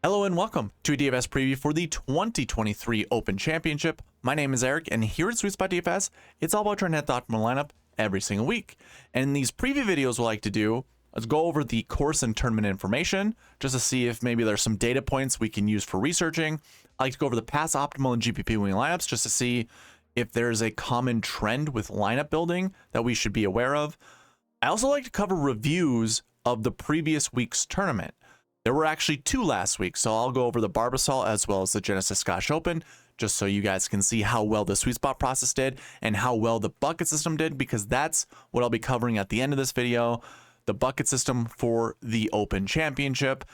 Hello and welcome to a DFS preview for the 2023 Open Championship. My name is Eric, and here at SweetSpotDFS, it's all about trying to hit the optimal lineup every single week. And in these preview videos, what I like to do is go over the course and tournament information, just to see if maybe there's some data points we can use for researching. I like to go over the past optimal and GPP winning lineups, just to see if there's a common trend with lineup building that we should be aware of. I also like to cover reviews of the previous week's tournament. There were actually two last week, so I'll go over the Barbasol as well as the Genesis Scotch Open, just so you guys can see how well the sweet spot process did and how well the bucket system did, because that's what I'll be covering at the end of this video, the bucket system for the Open Championship.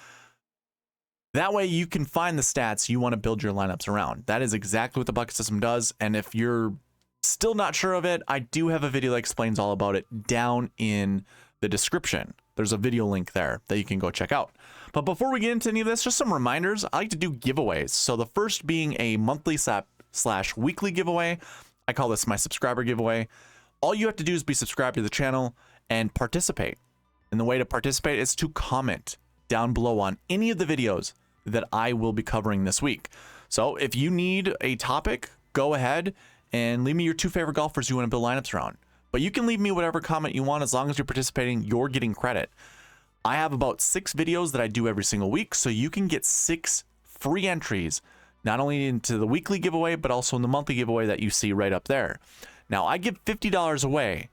That way you can find the stats you want to build your lineups around. That is exactly what the bucket system does, and if you're still not sure of it, I do have a video that explains all about it down in the description. There's a video link there that you can go check out. But before we get into any of this, just some reminders. I like to do giveaways. So the first being a monthly / weekly giveaway. I call this my subscriber giveaway. All you have to do is be subscribed to the channel and participate. And the way to participate is to comment down below on any of the videos that I will be covering this week. So if you need a topic, go ahead and leave me your two favorite golfers you want to build lineups around. But you can leave me whatever comment you want. As long as you're participating, you're getting credit. I have about 6 videos that I do every single week, so you can get 6 free entries, not only into the weekly giveaway, but also in the monthly giveaway that you see right up there. Now, I give $50 away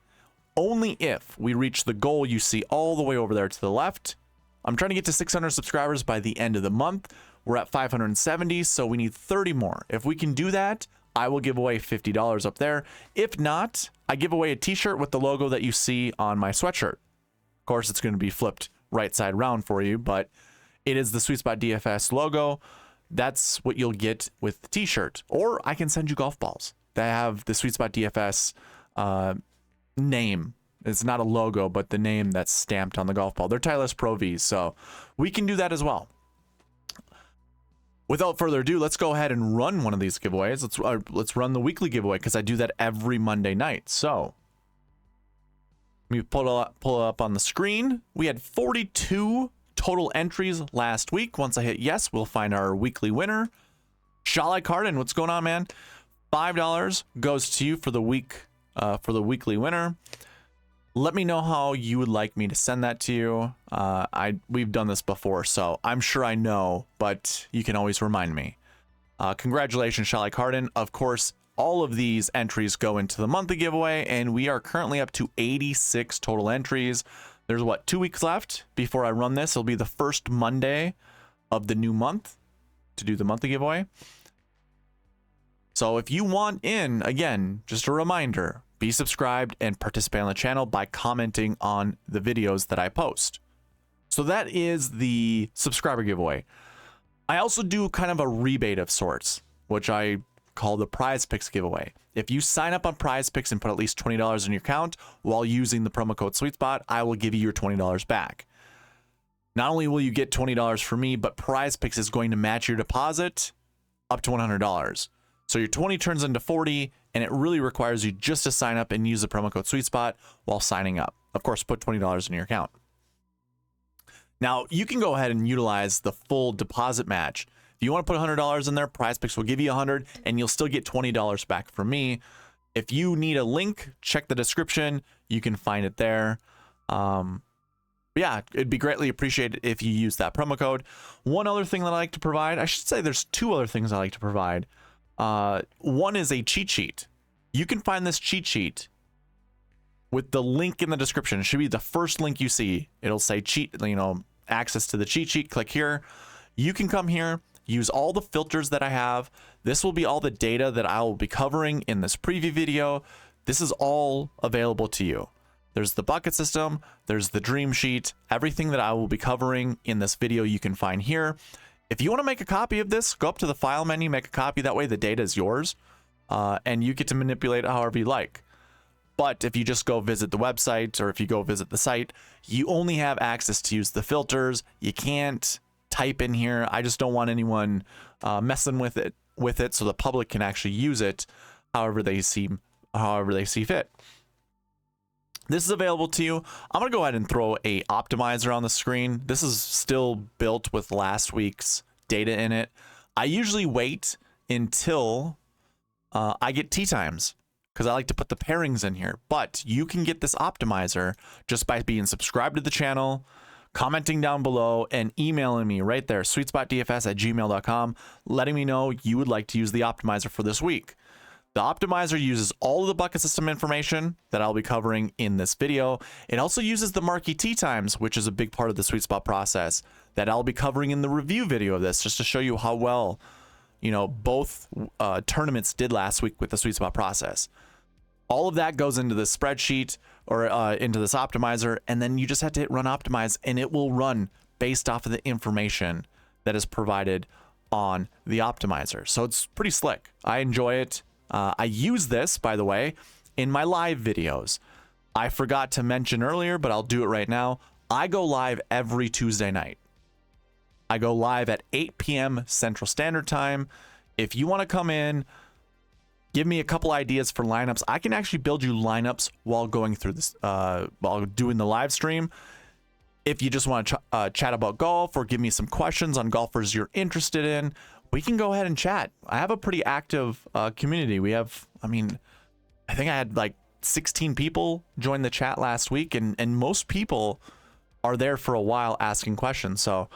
only if we reach the goal you see all the way over there to the left. I'm trying to get to 600 subscribers by the end of the month. We're at 570, so we need 30 more. If we can do that, I will give away $50 up there. If not, I give away a t-shirt with the logo that you see on my sweatshirt. Of course, it's going to be flipped right side round for you, but it is the SweetSpotDFS logo. That's what you'll get with the t-shirt. Or I can send you golf balls that have the SweetSpotDFS name. It's not a logo, but the name that's stamped on the golf ball. They're Titleist Pro Vs, so we can do that as well. Without further ado, let's go ahead and run one of these giveaways. Let's run the weekly giveaway, because I do that every Monday night. So let me pull it up on the screen. We had 42 total entries last week. Once I hit yes, we'll find our weekly winner. Shalai Carden, what's going on, man? $5 goes to you for the week, for the weekly winner. Let me know how you would like me to send that to you. We've done this before, so I'm sure I know, but you can always remind me. Congratulations, Shalai Carden. Of course, all of these entries go into the monthly giveaway, and we are currently up to 86 total entries. There's, 2 weeks left before I run this. It'll be the first Monday of the new month to do the monthly giveaway. So if you want in, again, just a reminder, be subscribed and participate on the channel by commenting on the videos that I post. So that is the subscriber giveaway. I also do kind of a rebate of sorts, which I call the Prize Picks giveaway. If you sign up on Prize Picks and put at least $20 in your account while using the promo code SweetSpot, I will give you your $20 back. Not only will you get $20 from me, but Prize Picks is going to match your deposit up to $100. So your 20 turns into 40, and it really requires you just to sign up and use the promo code SweetSpot while signing up. Of course, put $20 in your account. Now, you can go ahead and utilize the full deposit match. If you want to put $100 in there, Prize Picks will give you $100, and you'll still get $20 back from me. If you need a link, check the description. You can find it there. Yeah, it'd be greatly appreciated if you use that promo code. One other thing that I like to provide, I should say there's 2 other things I like to provide. One is a cheat sheet. You can find this cheat sheet with the link in the description. It should be the first link you see. It'll say access to the cheat sheet. Click here. You can come here, use all the filters that I have. This will be all the data that I will be covering in this preview video. This is all available to you. There's the bucket system. There's the dream sheet. Everything that I will be covering in this video you can find here. If you want to make a copy of this, go up to the file menu, make a copy. That way the data is yours, and you get to manipulate it however you like. But if you just go visit the website, or if you go visit the site, you only have access to use the filters. You can't type in here. I just don't want anyone messing with it so the public can actually use it however they see fit. This is available to you. I'm going to go ahead and throw a optimizer on the screen. This is still built with last week's data in it. I usually wait until I get tee times because I like to put the pairings in here. But you can get this optimizer just by being subscribed to the channel, commenting down below, and emailing me right there, SweetSpotDFS@gmail.com, letting me know you would like to use the optimizer for this week. The optimizer uses all of the bucket system information that I'll be covering in this video. It also uses the marquee tee times, which is a big part of the sweet spot process that I'll be covering in the review video of this, just to show you how well, both tournaments did last week with the sweet spot process. All of that goes into this spreadsheet or into this optimizer, and then you just have to hit run optimize, and it will run based off of the information that is provided on the optimizer. So it's pretty slick. I enjoy it. I use this, by the way, in my live videos. I forgot to mention earlier, but I'll do it right now. I go live every Tuesday night. I go live at 8 p.m. Central Standard Time. If you want to come in, give me a couple ideas for lineups. I can actually build you lineups while going through this, while doing the live stream. If you just want to chat about golf or give me some questions on golfers you're interested in, we can go ahead and chat. I have a pretty active community. We have, I think I had like 16 people join the chat last week, and most people are there for a while asking questions. So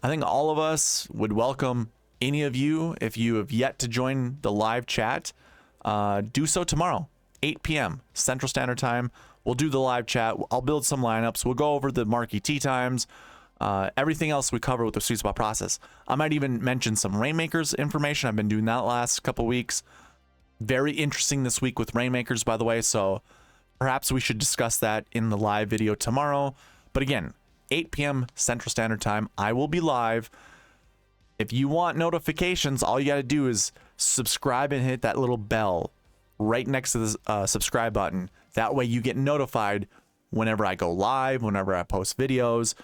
I think all of us would welcome any of you. If you have yet to join the live chat, do so tomorrow, 8 p.m. Central Standard Time. We'll do the live chat. I'll build some lineups. We'll go over the marquee tee times. Everything else we cover with the sweet spot process. I might even mention some Rainmakers information. I've been doing that last couple weeks. Very interesting this week with Rainmakers, by the way. So perhaps we should discuss that in the live video tomorrow. But again, 8 p.m. Central Standard Time, I will be live. If you want notifications, all you got to do is subscribe and hit that little bell right next to the subscribe button. That way you get notified whenever I go live, whenever I post videos.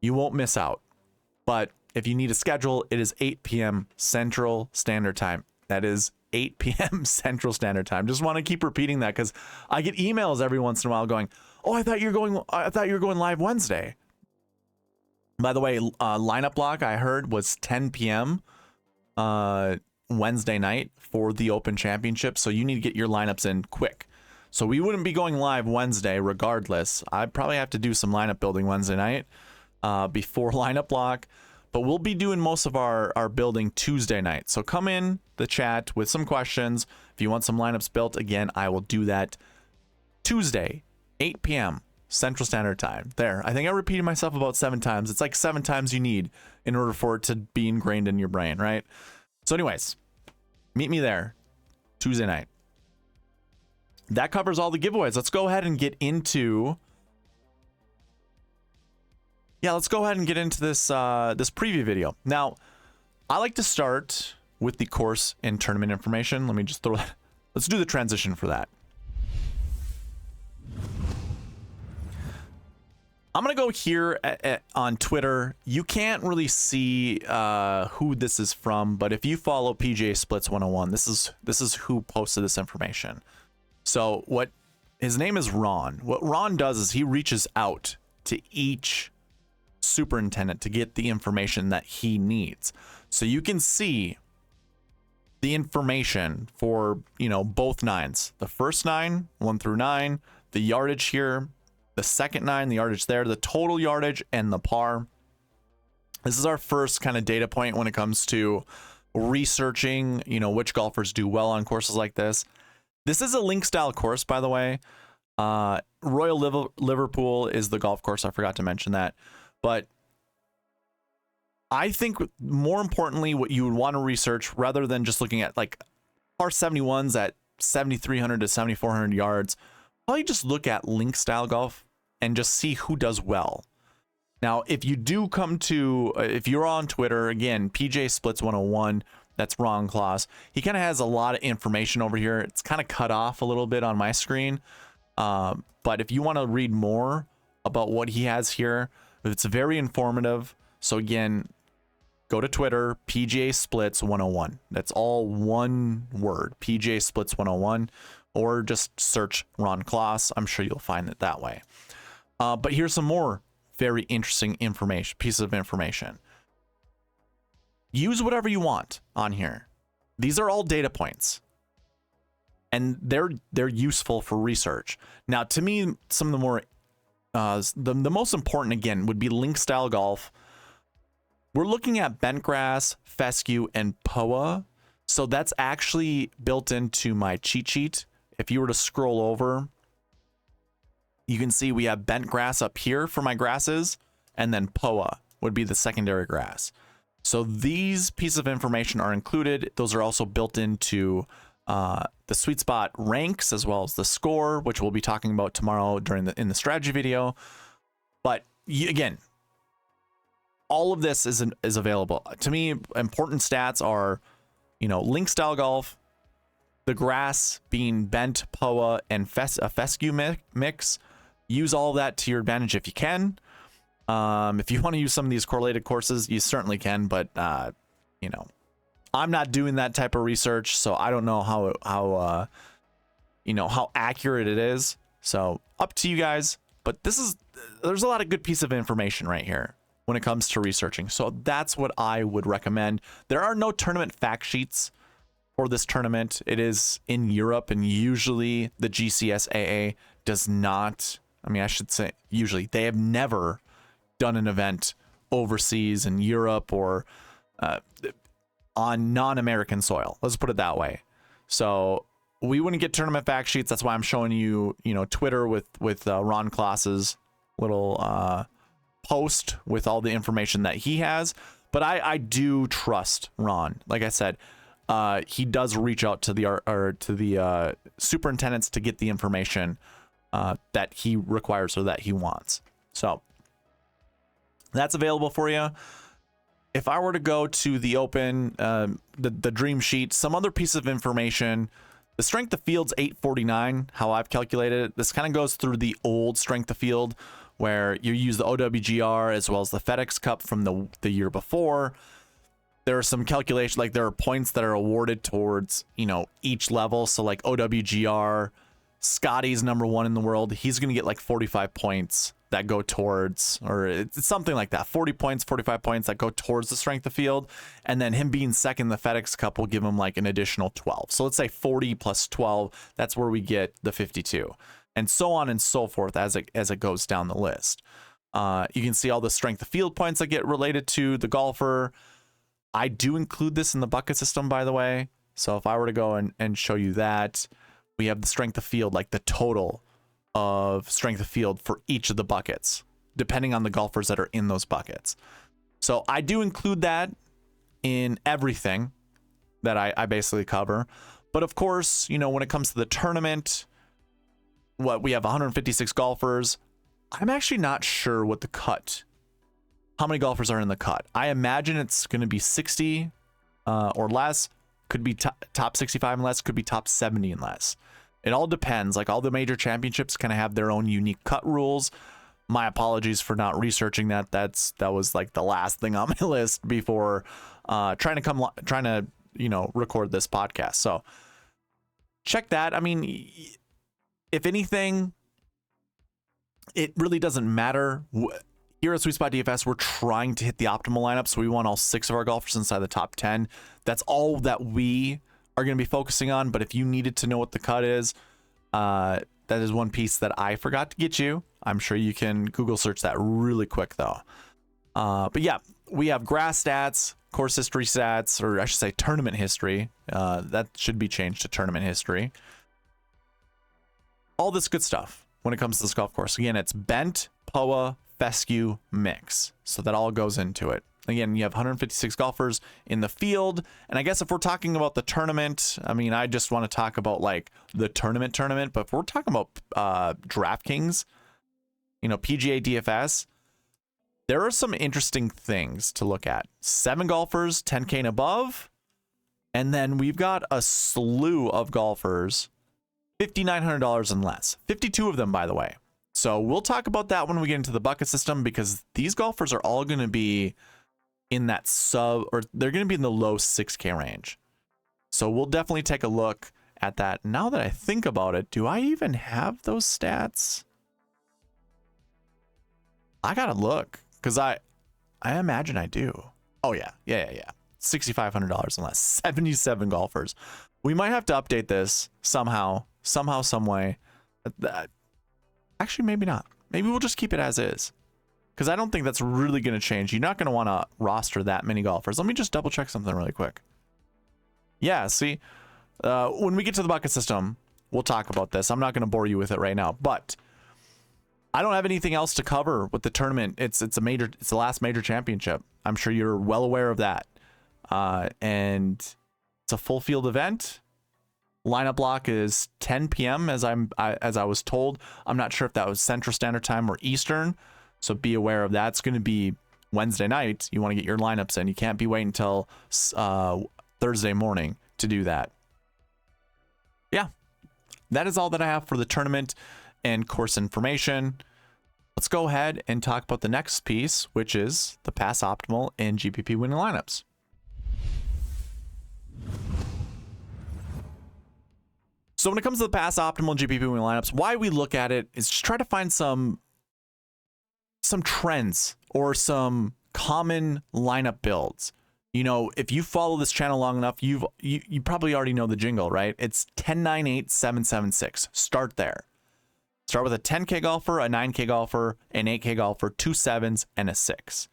You won't miss out. But if you need a schedule, it is 8 p.m. Central Standard Time. That is 8 p.m. Central Standard Time. Just want to keep repeating that because I get emails every once in a while going, "Oh, I thought you were going live Wednesday." By the way, lineup block I heard was 10 p.m. Wednesday night for the Open Championship. So you need to get your lineups in quick. So we wouldn't be going live Wednesday regardless. I'd probably have to do some lineup building Wednesday night before lineup block, but we'll be doing most of our building Tuesday night. So come in the chat with some questions. If you want some lineups built, again, I will do that Tuesday, 8 p.m. Central Standard Time. There, I think I repeated myself about 7 times. It's like 7 times you need in order for it to be ingrained in your brain, right? So anyways, meet me there Tuesday night. That covers all the giveaways. Let's go ahead and get into this this preview video. Now, I like to start with the course and tournament information. Let me just let's do the transition for that. I'm going to go here on Twitter. You can't really see who this is from, but if you follow PGA Splits 101, this is who posted this information. So his name is Ron. What Ron does is he reaches out to each superintendent to get the information that he needs. So you can see the information for, both nines. The first 9, 1 through 9, the yardage here, the second 9, the yardage there, the total yardage, and the par. This is our first kind of data point when it comes to researching, which golfers do well on courses like this. This is a link style course, by the way. Royal Liverpool is the golf course. I forgot to mention that. But I think more importantly, what you would want to research rather than just looking at like par 71s at 7,300 to 7,400 yards, probably just look at link style golf and just see who does well. Now, if you do if you're on Twitter, again, PJ Splits 101, that's Ron Claus. He kind of has a lot of information over here. It's kind of cut off a little bit on my screen. But if you want to read more about what he has here, it's very informative. So again, go to Twitter, PGA Splits 101. That's all one word, PGA Splits 101, or just search Ron Claus. I'm sure you'll find it that way. But here's some more very interesting pieces of information. use whatever you want on here. These are all data points, and they're useful for research. Now, to me, some of the more the most important, again, would be link style golf. We're looking at bent grass, fescue, and POA. So that's actually built into my cheat sheet. If you were to scroll over, you can see we have bent grass up here for my grasses, and then POA would be the secondary grass. So these pieces of information are included. Those are also built into the Sweet Spot ranks, as well as the score, which we'll be talking about tomorrow in the strategy video. But again, all of this is available. To me, important stats are, link style golf, the grass being bent, POA, and a fescue mix. Use all of that to your advantage if you can. If you want to use some of these correlated courses, you certainly can, but I'm not doing that type of research, so I don't know how accurate it is. So up to you guys. But there's a lot of good piece of information right here when it comes to researching. So that's what I would recommend. There are no tournament fact sheets for this tournament. It is in Europe, and usually the GCSAA does not. I mean, I should say usually. They have never done an event overseas in Europe or on non-American soil. Let's put it that way. So we wouldn't get tournament fact sheets. That's why I'm showing you, Twitter with Ron Klaas's little post with all the information that he has. But I do trust Ron. Like I said, he does reach out to the superintendents to get the information that he requires or that he wants. So that's available for you. If I were to go to the Open, the Dream Sheet, some other piece of information, the strength of field's 849, how I've calculated it. This kind of goes through the old strength of field where you use the OWGR as well as the FedEx Cup from the year before. There are some calculations, like there are points that are awarded towards, each level. So like OWGR, Scotty's #1 in the world. He's going to get like 45 points that go towards, or it's something like that, 40 points, 45 points that go towards the strength of field. And then him being second, the FedEx Cup will give him like an additional 12. So let's say 40 plus 12, that's where we get the 52, and so on and so forth as it goes down the list. You can see all the strength of field points that get related to the golfer. I do include this in the bucket system, by the way. So if I were to go and show you that, we have the strength of field, like the total of strength of field for each of the buckets, depending on the golfers that are in those buckets. So I do include that in everything that I basically cover. But of course, when it comes to the tournament, we have 156 golfers. I'm actually not sure what the cut, how many golfers are in the cut. I imagine it's going to be 60 or less. Could be top 65 and less, could be top 70 and less. It all depends. Like all the major championships kind of have their own unique cut rules. My apologies for not researching that. That was like the last thing on my list before trying to record this podcast. So check that. I mean, if anything, it really doesn't matter. Here at Sweet Spot DFS, we're trying to hit the optimal lineup, so we want all 6 of our golfers inside the top 10. That's all that we are going to be focusing on. But if you needed to know what the cut is, that is one piece that I forgot to get you. I'm sure you can Google search that really quick, though. But yeah, we have grass stats, course history stats, or I should say tournament history. That should be changed to tournament history. All this good stuff when it comes to this golf course. Again, it's bent, POA, fescue mix. So that all goes into it. Again, you have 156 golfers in the field. And I guess if we're talking about the tournament, I mean, I just want to talk about like the tournament. But if we're talking about DraftKings, PGA DFS, there are some interesting things to look at. 7 golfers, 10K and above. And then we've got a slew of golfers, $5,900 and less. 52 of them, by the way. So we'll talk about that when we get into the bucket system, because these golfers are all going to be in that they're going to be in the low 6K range. So we'll definitely take a look at that. Now that I think about it, do I even have those stats? I got to look, because I imagine I do. Oh, yeah. $6,500 and less. 77 golfers. We might have to update this somehow, some way. Actually, maybe not. Maybe we'll just keep it as is, because I don't think that's really going to change. You're not going to want to roster that many golfers. Let me just double check something really quick. Yeah, see, when we get to the bucket system, we'll talk about this. I'm not going to bore you with it right now, but I don't have anything else to cover with the tournament. It's the last major championship. I'm sure you're well aware of that. And it's a full field event. Lineup block is 10 p.m. as I was told. I'm not sure if that was Central Standard Time or Eastern, so be aware of that. It's going to be Wednesday night. You want to get your lineups in. You can't be waiting until Thursday morning to do that. Yeah, that is all that I have for the tournament and course information. Let's go ahead and talk about the next piece, which is the pass optimal and GPP winning lineups. So when it comes to the pass optimal and GPP winning lineups, why we look at it is just try to find some trends or some common lineup builds. You know, if you follow this channel long enough, you probably already know the jingle, right? It's 10, 9, 8, 7, 7, 6. Start there. Start with a 10K golfer, a 9K golfer, an 8K golfer, 2 7s, and a 6.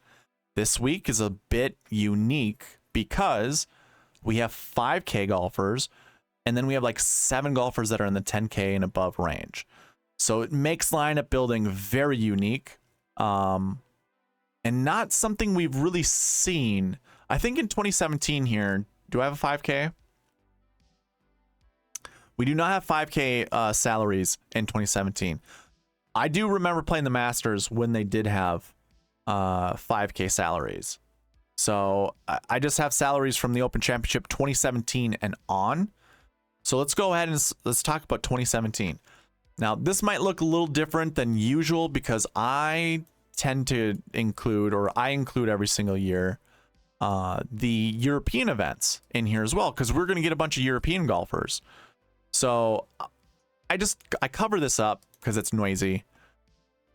This week is a bit unique because we have 5K golfers, and then we have like 7 golfers that are in the 10K and above range. So it makes lineup building very unique, and not something we've really seen. I think in 2017 here, do I have a 5K? We do not have 5K salaries in 2017. I do remember playing the Masters when they did have 5K salaries. So I just have salaries from the Open Championship 2017 and on. So let's go ahead and let's talk about 2017. Now, this might look a little different than usual because I tend to include, or I include every single year, the European events in here as well, because we're going to get a bunch of European golfers. So I cover this up because it's noisy.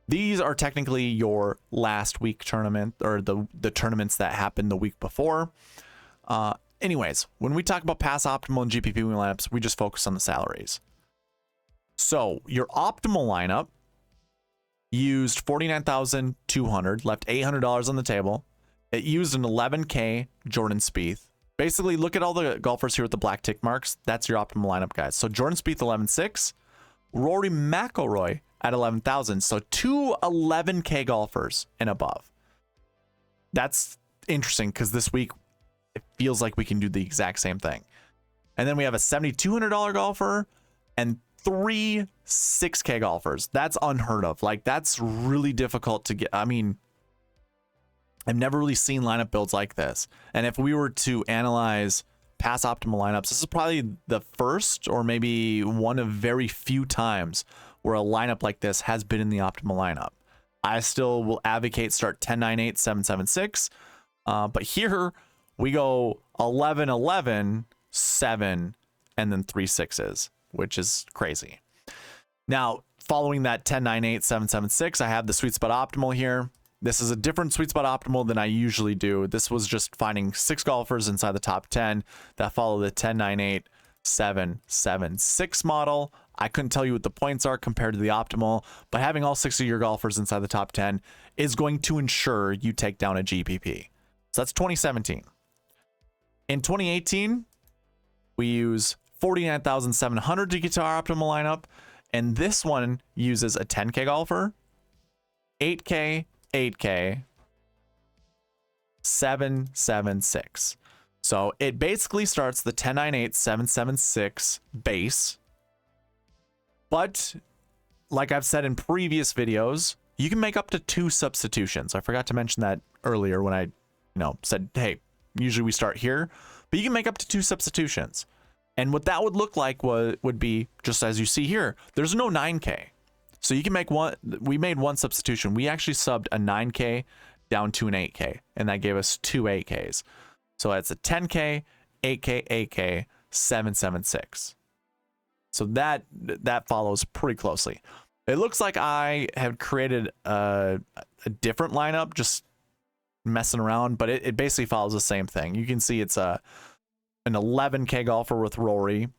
These are technically your last week tournament, or the tournaments that happened the week before. Anyways, when we talk about pass optimal and GPP winning lineups, we just focus on the salaries. So your optimal lineup used 49,200, left $800 on the table. It used an 11K Jordan Spieth. Basically, look at all the golfers here with the black tick marks. That's your optimal lineup, guys. So Jordan Spieth 11.6, Rory McIlroy at 11,000. So 2 11K golfers and above. That's interesting because this week it feels like we can do the exact same thing. And then we have a $7,200 golfer and 3 6K golfers. That's unheard of. Like, that's really difficult to get. I mean, I've never really seen lineup builds like this. And if we were to analyze pass optimal lineups, this is probably the first or maybe one of very few times where a lineup like this has been in the optimal lineup. I still will advocate start 10, 9, 8, 7, 7, 6. But here we go 11, 11, 7, and then 3 6s, which is crazy. Now, following that 10, 9, 8, 7, 7, 6, I have the Sweet Spot Optimal here. This is a different Sweet Spot Optimal than I usually do. This was just finding 6 golfers inside the top 10 that follow the 10, 9, 8, 7, 7, 6 model. I couldn't tell you what the points are compared to the optimal, but having all 6 of your golfers inside the top 10 is going to ensure you take down a GPP. So that's 2017. In 2018, we use 49,700 to get to our optimal lineup, and this one uses a 10K golfer, 8K, 8K, 7, 7, 6. So it basically starts the 10, 9, 8, 7, 7, 6 base. But like I've said in previous videos, you can make up to 2 substitutions. I forgot to mention that earlier when I, said, hey, usually we start here, but you can make up to 2 substitutions. And what that would look like would be just as you see here. There's no 9K. So you can make one. We made one substitution. We actually subbed a 9K down to an 8K, and that gave us 2 8Ks. So it's a 10K, 8K, 8K, 7, 7, 6. So that follows pretty closely. It looks like I have created a different lineup, just messing around, but it basically follows the same thing. You can see it's an 11K golfer with Rory,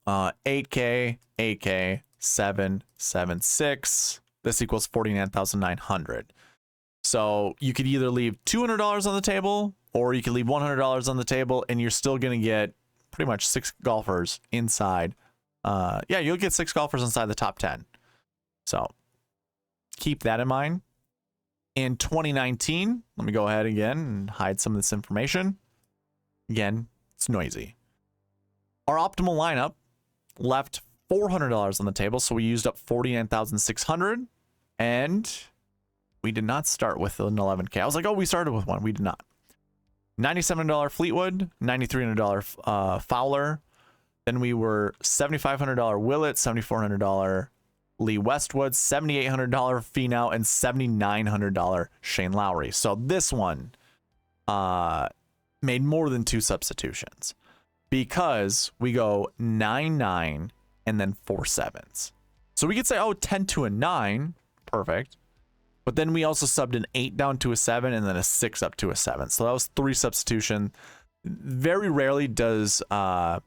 8K, 8K, 7, 7, 6. This equals 49,900. So you could either leave $200 on the table, or you could leave $100 on the table, and you're still going to get pretty much 6 golfers inside. Yeah, you'll get 6 golfers inside the top 10. So keep that in mind. In 2019, let me go ahead again and hide some of this information. Again, it's noisy. Our optimal lineup left $400 on the table, so we used up 49,600, and we did not start with an 11K. I was like, oh, we started with one. We did not. $97 Fleetwood, $9,300 Fowler. Then we were $7,500 Willett, $7,400 Lee Westwood, $7,800 Finau, and $7,900 Shane Lowry. So this one made more than 2 substitutions because we go 9-9 and then 4 7s. So we could say, oh, 10 to a 9, perfect. But then we also subbed an 8 down to a 7 and then a 6 up to a 7. So that was 3 substitution. Very rarely does what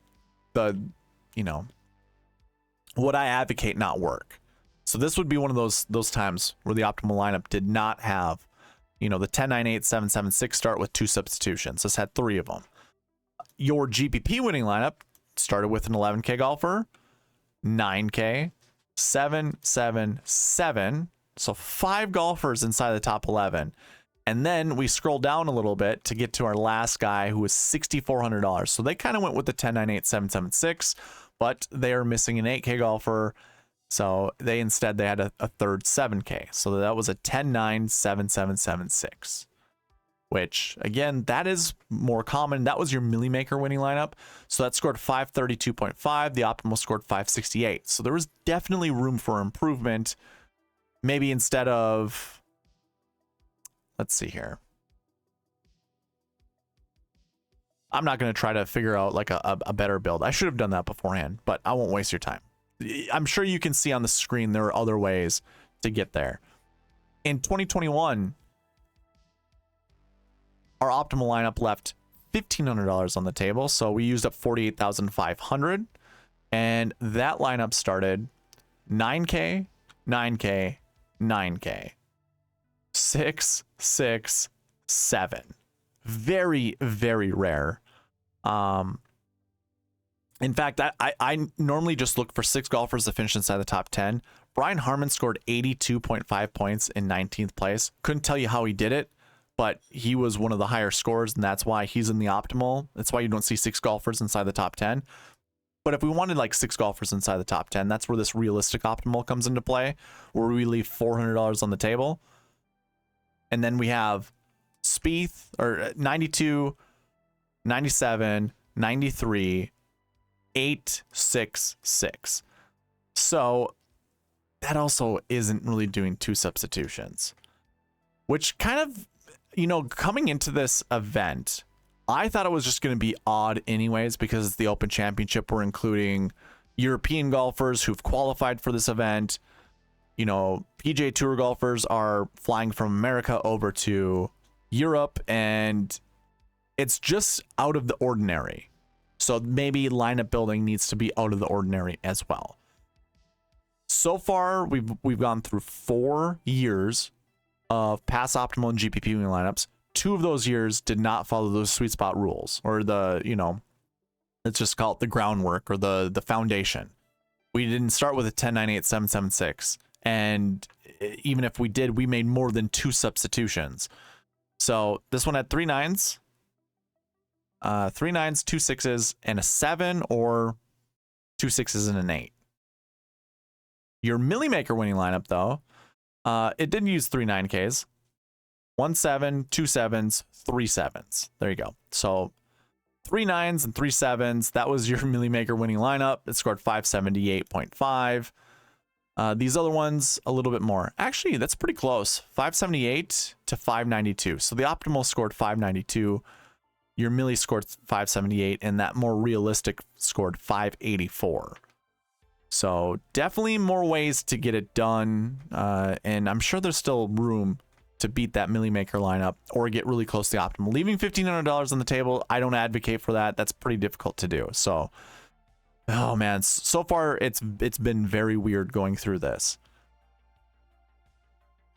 I advocate not work. So this would be one of those times where the optimal lineup did not have, the 10, 9, 8, 7, 7, 6 start with 2 substitutions. This had 3 of them. Your GPP winning lineup started with an 11K golfer, 9K, 7, 7, 7. So 5 golfers inside the top 11. And then we scroll down a little bit to get to our last guy who was $6,400. So they kind of went with the 10, 9, 8, 7, 7, 6, but they are missing an 8K golfer. So they had a third 7K. So that was a 10, 9, 7, 7, 7, 6, which again, that is more common. That was your Millie Maker winning lineup. So that scored 532.5. The optimal scored 568. So there was definitely room for improvement. Maybe instead of, let's see here. I'm not going to try to figure out like a better build. I should have done that beforehand, but I won't waste your time. I'm sure you can see on the screen there are other ways to get there. In 2021, our optimal lineup left $1,500 on the table, so we used up 48,500, and that lineup started 9K, 9K, 9K, 6, 6, 7. Very, very rare. In fact, I normally just look for 6 golfers to finish inside the top 10. Brian Harman scored 82.5 points in 19th place. Couldn't tell you how he did it, but he was one of the higher scores, and that's why he's in the optimal. That's why you don't see 6 golfers inside the top 10. But if we wanted like 6 golfers inside the top 10, that's where this realistic optimal comes into play, where we leave $400 on the table. And then we have Spieth, or 92, 97, 93, 8, 6, 6. So that also isn't really doing 2 substitutions, which kind of, coming into this event, I thought it was just going to be odd anyways, because it's the Open Championship. We're including European golfers who've qualified for this event. PGA Tour golfers are flying from America over to Europe, and it's just out of the ordinary. So maybe lineup building needs to be out of the ordinary as well. So far, we've gone through 4 years of pass optimal and GPP winning lineups. 2 of those years did not follow those sweet spot rules, or let's just call it the groundwork or the foundation. We didn't start with a 10, 9, 8, 7, 7, 6. And even if we did, we made more than 2 substitutions. So this one had 3 9s, 3 9s, 2 6s, and a 7, or 2 6s and an 8. Your Millie Maker winning lineup, though, it didn't use 3 9Ks. 1 7, 2 7s, 3 7s. There you go. So 3 9s and 3 7s. That was your Millie Maker winning lineup. It scored 578.5. These other ones, a little bit more. Actually, that's pretty close. 578 to 592. So the optimal scored 592. Your Millie scored 578, and that more realistic scored 584. So definitely more ways to get it done. And I'm sure there's still room to beat that Millie Maker lineup or get really close to the optimal. Leaving $1,500 on the table, I don't advocate for that. That's pretty difficult to do. So, oh man, so far it's been very weird going through this.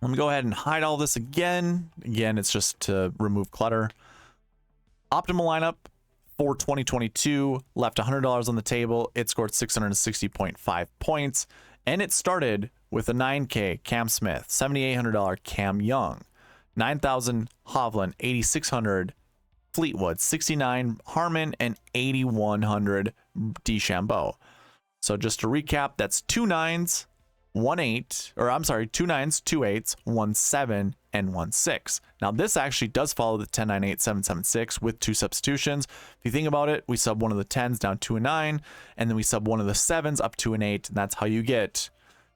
Let me go ahead and hide all this again. Again, it's just to remove clutter. Optimal lineup for 2022, left $100 on the table. It scored 660.5 points, and it started with a 9K Cam Smith, $7,800 Cam Young, 9,000 Hovland, 8,600 Fleetwood, 69 Harmon, and 8,100 DeChambeau. So just to recap, that's 2 9s, 1 8, or I'm sorry, 2 9s, 2 8s, 1 7, and 1 6. Now this actually does follow the 10 9 8 7 7 6 with 2 substitutions. If you think about it, we sub one of the 10s down to a 9, and then we sub one of the 7s up to an 8, and that's how you get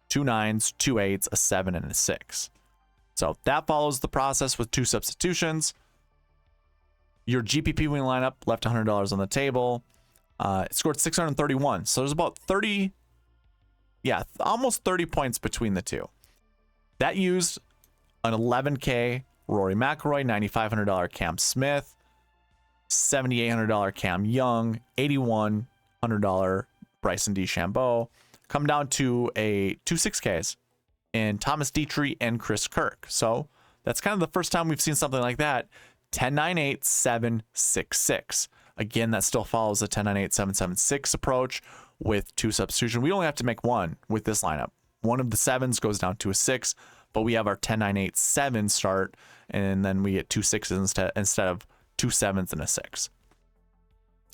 2 9s, 2 8s, a 7, and a 6. So that follows the process with 2 substitutions. Your GPP win lineup left $100 on the table. It scored 631. So there's about 30, almost 30 points between the two. That used an 11K Rory McIlroy, $9,500 Cam Smith, $7,800 Cam Young, $8,100 Bryson DeChambeau. Come down to a 2 6Ks in Thomas Dietrich and Chris Kirk. So that's kind of the first time we've seen something like that. 10 9 8 7 6 6. Again, that still follows the 10 9 8 7 7 6 approach with 2 substitutions. We only have to make 1 with this lineup. One of the 7s goes down to a 6, but we have our 10 9 8 7 start, and then we get 2 6s instead of 2 7s and a 6.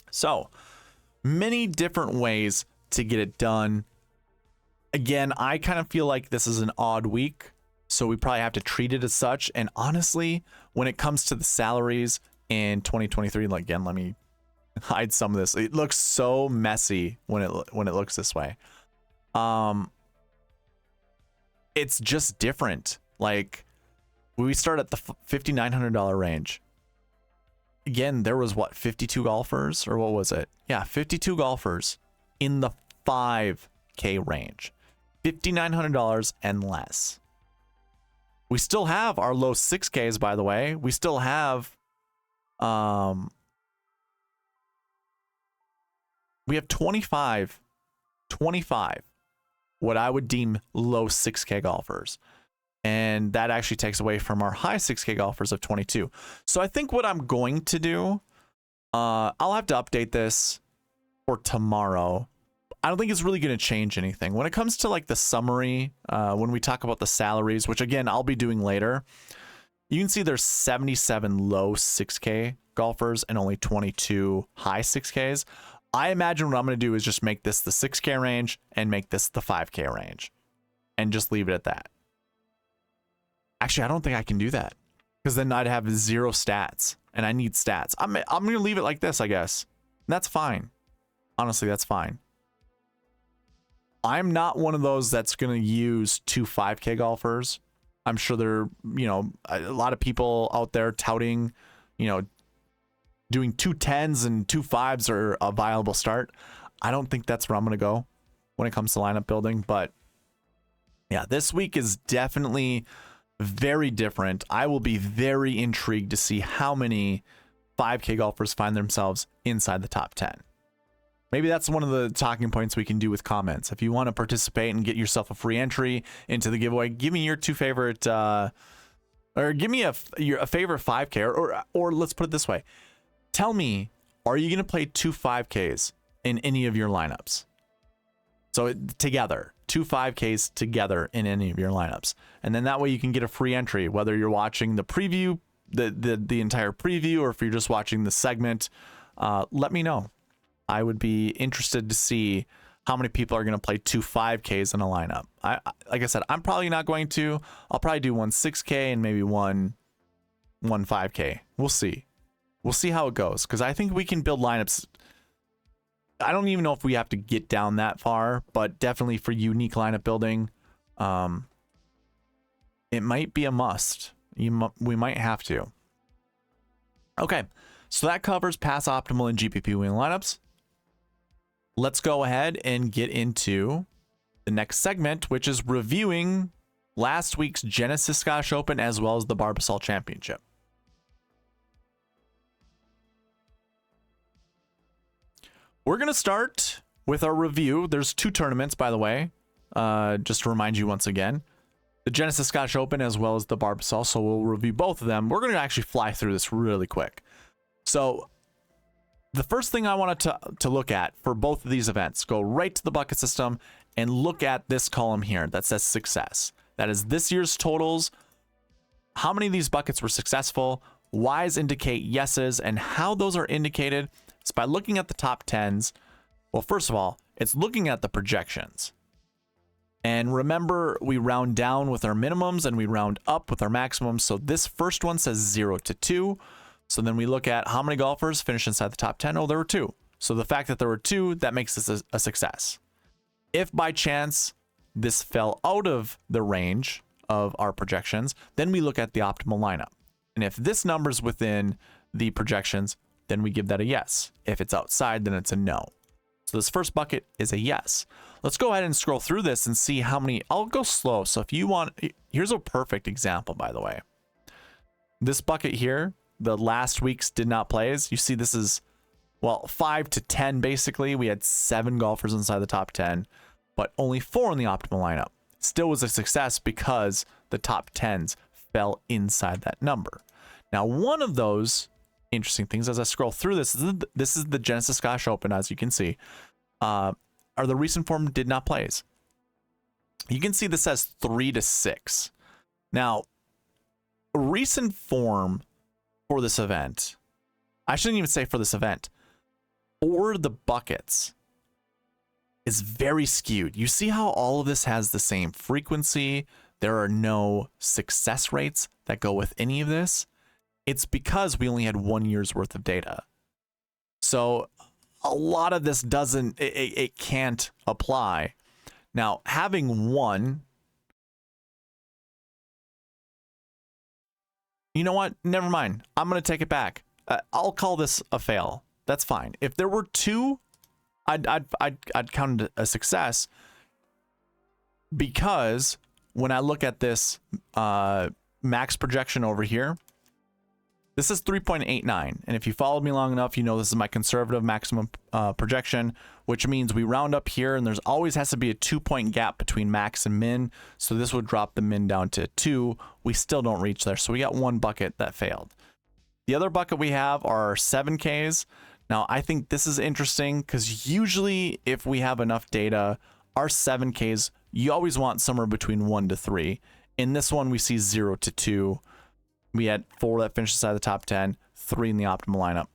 So many different ways to get it done. Again, I kind of feel like this is an odd week, so we probably have to treat it as such. And honestly, when it comes to the salaries in 2023, again, let me hide some of this. It looks so messy when it looks this way. It's just different. Like, we start at the $5,900 range. Again, there was 52 golfers, or what was it? Yeah, 52 golfers in the 5K range. $5,900 and less. We still have our low 6Ks, by the way. We still have we have 25 what I would deem low 6K golfers. And that actually takes away from our high 6K golfers of 22. So I think what I'm going to do, I'll have to update this for tomorrow. I don't think it's really going to change anything. When it comes to like the summary, when we talk about the salaries, which again, I'll be doing later, you can see there's 77 low 6K golfers and only 22 high 6Ks. I imagine what I'm going to do is just make this the 6K range and make this the 5K range and just leave it at that. Actually, I don't think I can do that because then I'd have 0 stats and I need stats. I'm going to leave it like this, I guess. That's fine. Honestly, that's fine. I'm not one of those that's going to use 2 5K golfers. I'm sure there, a lot of people out there touting, doing 2 10s and 2 5s are a viable start. I don't think that's where I'm going to go when it comes to lineup building. But yeah, this week is definitely very different. I will be very intrigued to see how many 5K golfers find themselves inside the top 10. Maybe that's one of the talking points we can do with comments. If you want to participate and get yourself a free entry into the giveaway, give me your 2 favorite, or give me a favorite 5K, or let's put it this way. Tell me, are you going to play 2 5Ks in any of your lineups? So together, 2 5Ks together in any of your lineups. And then that way you can get a free entry, whether you're watching the preview, the entire preview, or if you're just watching the segment. Let me know. I would be interested to see how many people are going to play 2 5Ks in a lineup. Like I said, I'm probably not going to. I'll probably do 1 6K and maybe one 5K. We'll see. We'll see how it goes, because I think we can build lineups. I don't even know if we have to get down that far, but definitely for unique lineup building, it might be a must. We might have to. Okay, so that covers pass optimal and GPP win lineups. Let's go ahead and get into the next segment, which is reviewing last week's Genesis Scottish Open, as well as the Barbasol Championship. We're going to start with our review. There's 2 tournaments, by the way, just to remind you once again. The Genesis Scottish Open as well as the Barbasol, so we'll review both of them. We're going to actually fly through this really quick. So the first thing I wanted to look at for both of these events, go right to the bucket system and look at this column here that says success. That is this year's totals. How many of these buckets were successful? Y's indicate yeses, and how those are indicated is by looking at the top 10s. Well, first of all, it's looking at the projections. And remember, we round down with our minimums and we round up with our maximums. So this first one says 0 to 2. So then we look at how many golfers finished inside the top 10. Oh, there were 2. So the fact that there were 2, that makes this a success. If by chance this fell out of the range of our projections, then we look at the optimal lineup. And if this number's within the projections, then we give that a yes. If it's outside, then it's a no. So this first bucket is a yes. Let's go ahead and scroll through this and see how many. I'll go slow. So if you want, here's a perfect example, by the way. This bucket here, the last week's did not plays. You see this is, well, 5 to 10 basically. We had 7 golfers inside the top 10, but only 4 in the optimal lineup. Still was a success because the top 10s fell inside that number. Now, one of those interesting things as I scroll through this is the Genesis Scottish Open, as you can see, are the recent form did not plays. You can see this says 3 to 6. Now, recent form for this event, I shouldn't even say for this event, or the buckets is very skewed. You see how all of this has the same frequency? There are no success rates that go with any of this. It's because we only had 1 year's worth of data. So a lot of this doesn't, it can't apply. Now, having one, you know what? Never mind. I'm going to take it back. I'll call this a fail. That's fine. If there were 2, I'd count it a success, because when I look at this max projection over here, this is 3.89, and if you followed me long enough, you know this is my conservative maximum projection, which means we round up here, and there's always has to be a 2-point gap between max and min, so this would drop the min down to 2. We still don't reach there, so we got 1 bucket that failed. The other bucket we have are our 7Ks. Now, I think this is interesting because usually if we have enough data, our 7Ks, you always want somewhere between 1 to 3. In this one, we see 0 to 2. We had 4 that finished inside the top 10, 3 in the optimal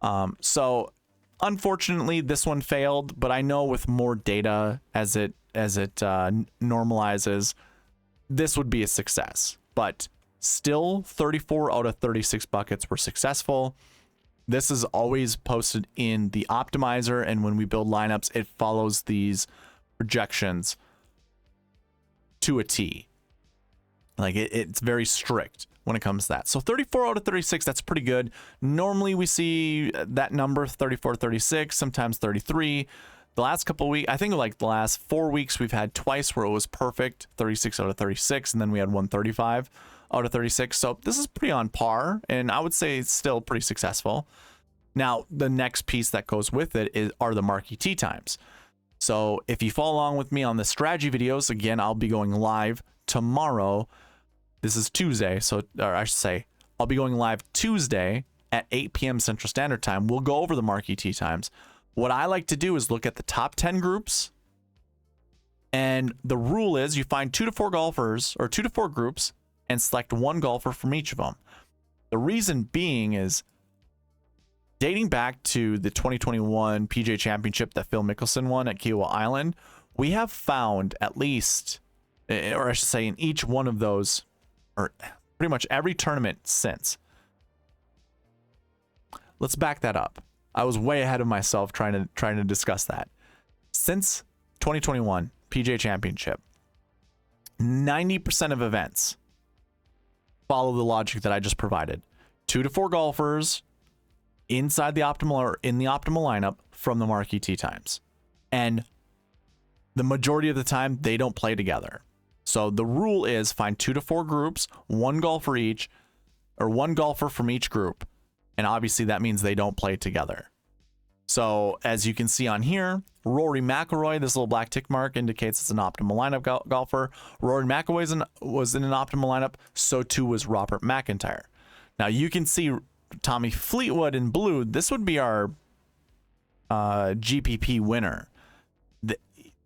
lineup. So unfortunately, this one failed, but I know with more data as it normalizes, this would be a success. But still, 34 out of 36 buckets were successful. This is always posted in the optimizer, and when we build lineups, it follows these projections to a T. Like it's very strict when it comes to that. So 34 out of 36, that's pretty good. Normally we see that number 34, 36, sometimes 33. The last couple of weeks, I think like the last 4 weeks, we've had twice where it was perfect, 36 out of 36, and then we had 135 out of 36. So this is pretty on par, and I would say it's still pretty successful. Now, the next piece that goes with it are the marquee tee times. So if you follow along with me on the strategy videos, again, I'll be going live tomorrow. This is Tuesday, or I should say, I'll be going live Tuesday at 8 p.m. Central Standard Time. We'll go over the marquee tee times. What I like to do is look at the top 10 groups, and the rule is you find 2 to 4 golfers, or 2 to 4 groups, and select 1 golfer from each of them. The reason being is, dating back to the 2021 PGA Championship that Phil Mickelson won at Kiawah Island, we have found at least, or I should say in each one of those, or pretty much every tournament since. Let's back that up. I was way ahead of myself trying to discuss that. Since 2021 PGA Championship, 90% of events follow the logic that I just provided. 2 to 4 golfers inside the optimal or in the optimal lineup from the marquee tee times. And the majority of the time, they don't play together. So the rule is find 2 to 4 groups, one golfer each, or one golfer from each group. And obviously that means they don't play together. So as you can see on here, Rory McIlroy, this little black tick mark indicates it's an optimal lineup golfer. Rory McIlroy was in an optimal lineup. So too was Robert McIntyre. Now you can see Tommy Fleetwood in blue. This would be our GPP winner.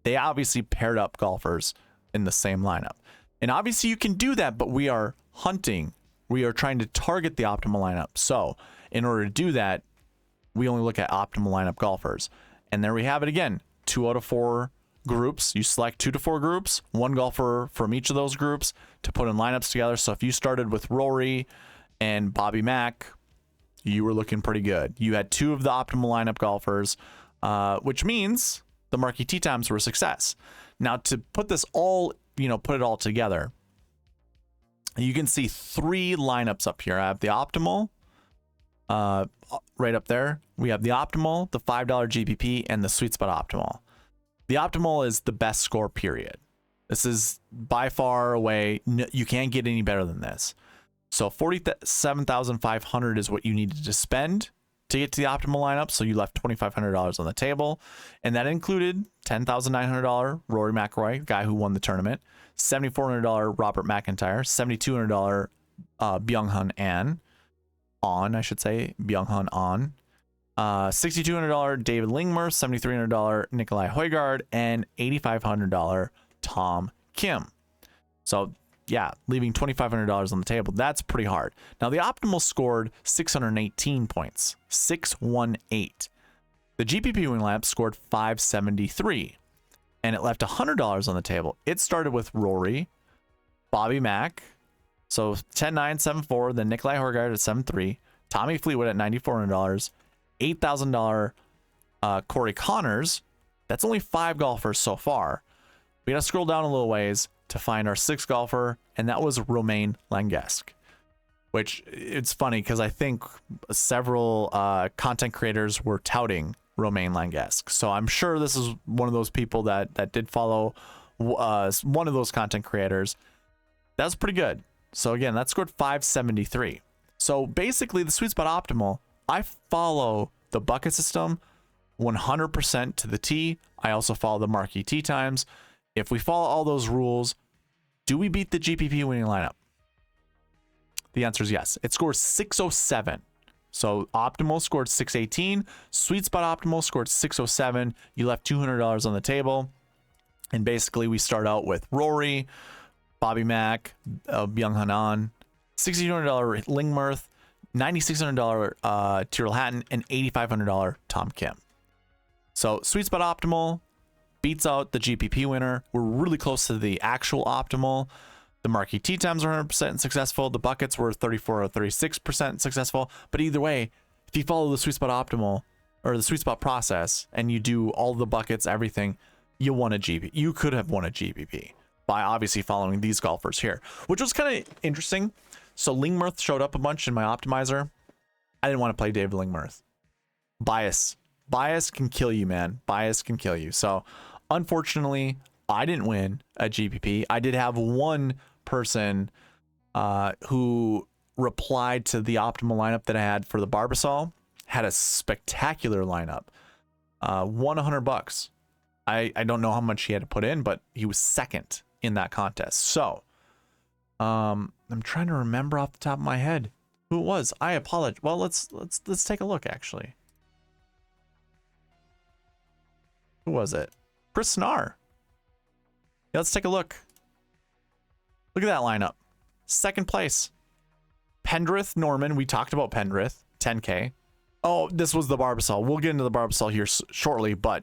They obviously paired up golfers in the same lineup. And obviously you can do that, but we are hunting. We are trying to target the optimal lineup. So in order to do that, we only look at optimal lineup golfers. And there we have it again. 2 out of 4 groups. You select 2 to 4 groups, one golfer from each of those groups to put in lineups together. So if you started with Rory and Bobby Mack, you were looking pretty good. You had 2 of the optimal lineup golfers, which means the marquee tee times were a success. Now to put this all, put it all together, you can see 3 lineups up here. I have the optimal, right up there. We have the optimal, the $5 GPP, and the sweet spot optimal. The optimal is the best score, period. This is by far away. You can't get any better than this. So 47,500 is what you needed to spend to get to the optimal lineup. So you left $2,500 on the table, and that included $10,900 Rory McIlroy, guy who won the tournament, $7,400 Robert McIntyre, $7,200 Byung-Hun An, $6,200 David Lingmer, $7,300 Nikolai Højgaard, and $8,500 Tom Kim. So yeah, leaving $2,500 on the table. That's pretty hard. Now the optimal scored 618 points, 618. The GPP winning lineup scored 573, and it left $100 on the table. It started with Rory, Bobby Mack, so 10-9, 7-4, then Nikolai Højgaard at 7-3, Tommy Fleetwood at $9,400, $8,000 Corey Connors. That's only 5 golfers so far. We gotta scroll down a little ways to find our 6th golfer, and that was Romain Langesque, which it's funny because I think several content creators were touting Romain Langesque. So I'm sure this is one of those people that did follow one of those content creators. That's pretty good. So again, that scored 573. So basically the sweet spot optimal, I follow the bucket system 100% to the T. I also follow the marquee tee times. If we follow all those rules, do we beat the GPP winning lineup? The answer is yes. It scores 607. So optimal scored 618. Sweet spot optimal scored 607. You left $200 on the table. And basically we start out with Rory, Bobby Mack, Byung-Hun An, $6,200 Lingmerth, $9,600 Tyrrell Hatton, and $8,500 Tom Kim. So sweet spot optimal beats out the GPP winner. We're really close to the actual optimal. The marquee tee times are 100% successful. The buckets were 34 or 36% successful. But either way, if you follow the sweet spot optimal or the sweet spot process and you do all the buckets, everything, you won a GPP. You could have won a GPP by obviously following these golfers here, which was kind of interesting. So Lingmerth showed up a bunch in my optimizer. I didn't want to play David Lingmerth. Bias can kill you, man. Bias can kill you. So unfortunately, I didn't win a GPP. I did have one person who replied to the optimal lineup that I had for the Barbasol, had a spectacular lineup, won $100. I don't know how much he had to put in, but he was second in that contest. So I'm trying to remember off the top of my head who it was. I apologize. Well, let's take a look actually. Who was it? Chris Snar. Yeah, let's take a look. Look at that lineup. Second place. Pendrith Norman. We talked about Pendrith. 10K. Oh, this was the Barbasol. We'll get into the Barbasol here shortly, but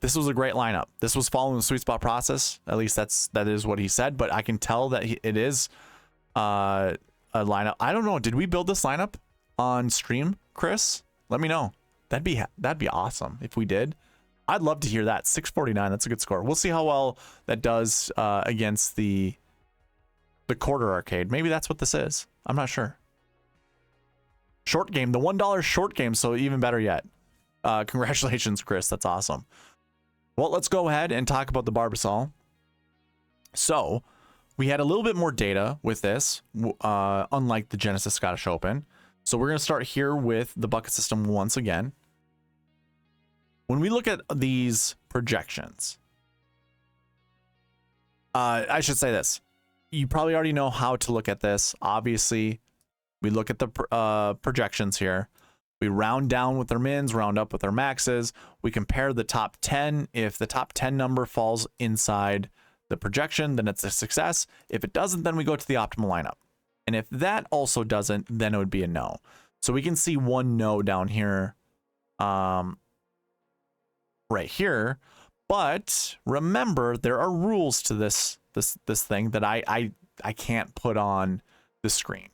this was a great lineup. This was following the sweet spot process. At least that is what he said, but I can tell that it is a lineup. I don't know. Did we build this lineup on stream, Chris? Let me know. That'd be awesome if we did. I'd love to hear that. 649. That's a good score. We'll see how well that does against the quarter arcade. Maybe that's what this is. I'm not sure. Short game, the $1 short game. So even better yet. Congratulations, Chris. That's awesome. Well, let's go ahead and talk about the Barbasol. So we had a little bit more data with this, unlike the Genesis Scottish Open. So we're going to start here with the bucket system once again. When we look at these projections, I should say this. You probably already know how to look at this. Obviously, we look at the projections here. We round down with our mins, round up with our maxes. We compare the top 10. If the top 10 number falls inside the projection, then it's a success. If it doesn't, then we go to the optimal lineup. And if that also doesn't, then it would be a no. So we can see one no down here, right here. But remember, there are rules to this thing that I can't put on the screen.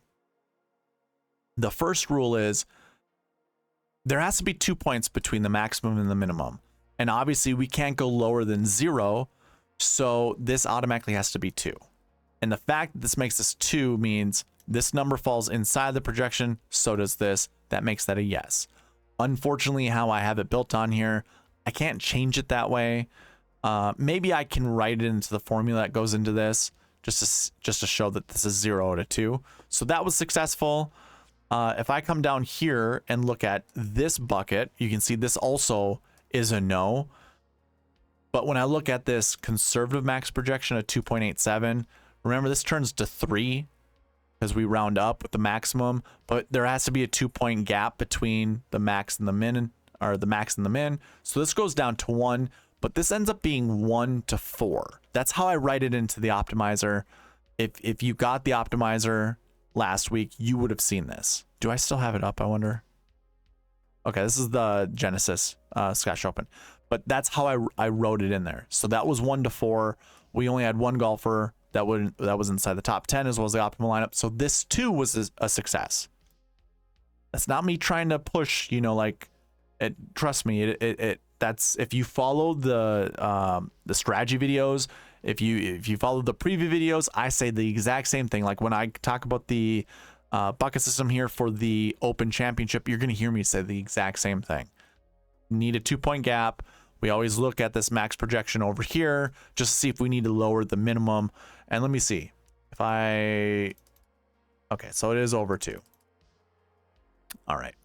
The first rule is there has to be 2 points between the maximum and the minimum. And obviously we can't go lower than 0. So this automatically has to be 2. And the fact that this makes this 2 means this number falls inside the projection. So does this. That makes that a yes. Unfortunately, how I have it built on here, I can't change it that way. Maybe I can write it into the formula that goes into this just to show that this is 0 out of 2. So that was successful. If I come down here and look at this bucket, you can see this also is a no. But when I look at this conservative max projection of 2.87, remember this turns to 3 because we round up with the maximum, but there has to be a 2-point gap between the max and the min, or the max and the min. So this goes down to 1, but this ends up being 1 to 4. That's how I write it into the optimizer. If you got the optimizer last week, you would have seen this. Do I still have it up, I wonder? Okay, this is the Genesis Scottish Open. But that's how I wrote it in there. So that was 1 to 4. We only had one golfer that was inside the top 10 as well as the optimal lineup. So this too was a success. That's not me trying to push, you know, like, trust me, that's, if you follow the strategy videos, if you follow the preview videos, I say the exact same thing. Like when I talk about the bucket system here for the Open Championship, you're going to hear me say the exact same thing. Need a 2-point gap. We always look at this max projection over here just to see if we need to lower the minimum. And let me see if okay, so it is over 2. All right.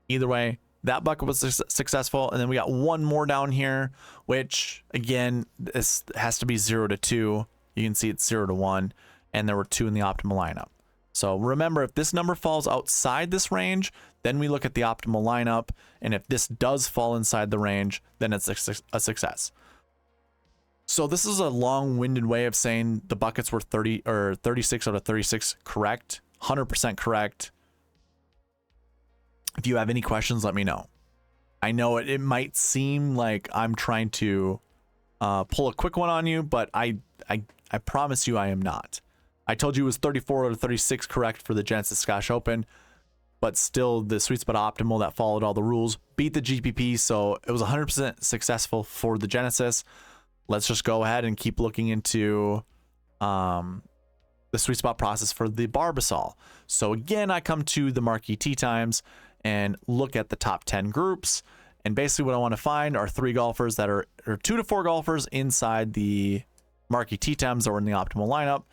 Either way, that bucket was successful. And then we got one more down here, which again, this has to be 0 to 2. You can see it's 0 to 1, and there were 2 in the optimal lineup. So remember, if this number falls outside this range, then we look at the optimal lineup. And if this does fall inside the range, then it's a success. So this is a long-winded way of saying the buckets were 36 out of 36 correct, 100% correct. If you have any questions, let me know. I know it might seem like I'm trying to pull a quick one on you, but I promise you I am not. I told you it was 34 out of 36 correct for the Genesis Scottish Open, but still the Sweet Spot Optimal that followed all the rules beat the GPP, so it was 100% successful for the Genesis. Let's just go ahead and keep looking into the Sweet Spot process for the Barbasol. So again, I come to the marquee tee times and look at the top 10 groups. And basically what I want to find are 3 golfers that are 2 to 4 golfers inside the marquee tee times that were in the optimal lineup,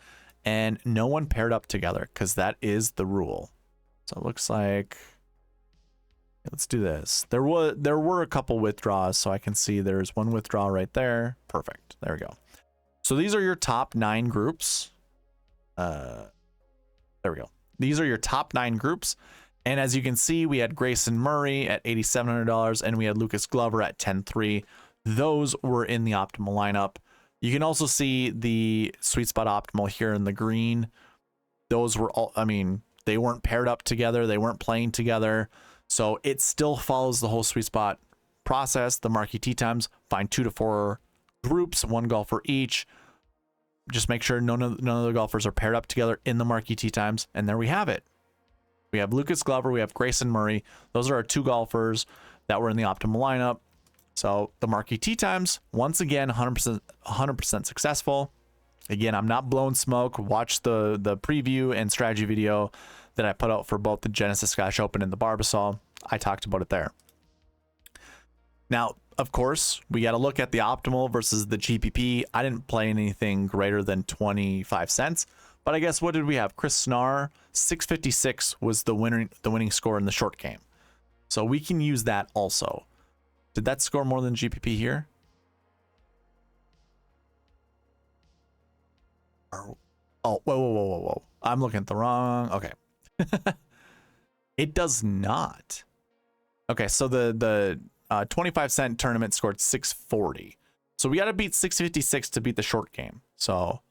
and no one paired up together because that is the rule. So it looks like, let's do this. There were a couple withdrawals, so I can see there's one withdrawal right there. Perfect. There we go. So these are your top 9 groups. There we go. These are your top 9 groups. And as you can see, we had Grayson Murray at $8,700 and we had Lucas Glover at $10,300. Those were in the optimal lineup. You can also see the Sweet Spot Optimal here in the green. Those were all, I mean, they weren't paired up together. They weren't playing together. So it still follows the whole Sweet Spot process. The marquee tee times, find 2 to 4 groups, 1 golfer each. Just make sure none of the golfers are paired up together in the marquee tee times. And there we have it. We have Lucas Glover, we have Grayson Murray. Those are our 2 golfers that were in the optimal lineup. So the marquee tee times, once again, 100% successful. Again, I'm not blowing smoke. Watch the preview and strategy video that I put out for both the Genesis Scottish Open and the Barbasol. I talked about it there. Now, of course, we got to look at the optimal versus the GPP. I didn't play anything greater than 25 cents, but I guess what did we have? Chris Snar, 656 was the winning score in the short game. So we can use that also. Did that score more than GPP here? Oh, whoa. I'm looking at the wrong. Okay. It does not. Okay, so the 25 cent tournament scored 640. So we got to beat 656 to beat the short game. So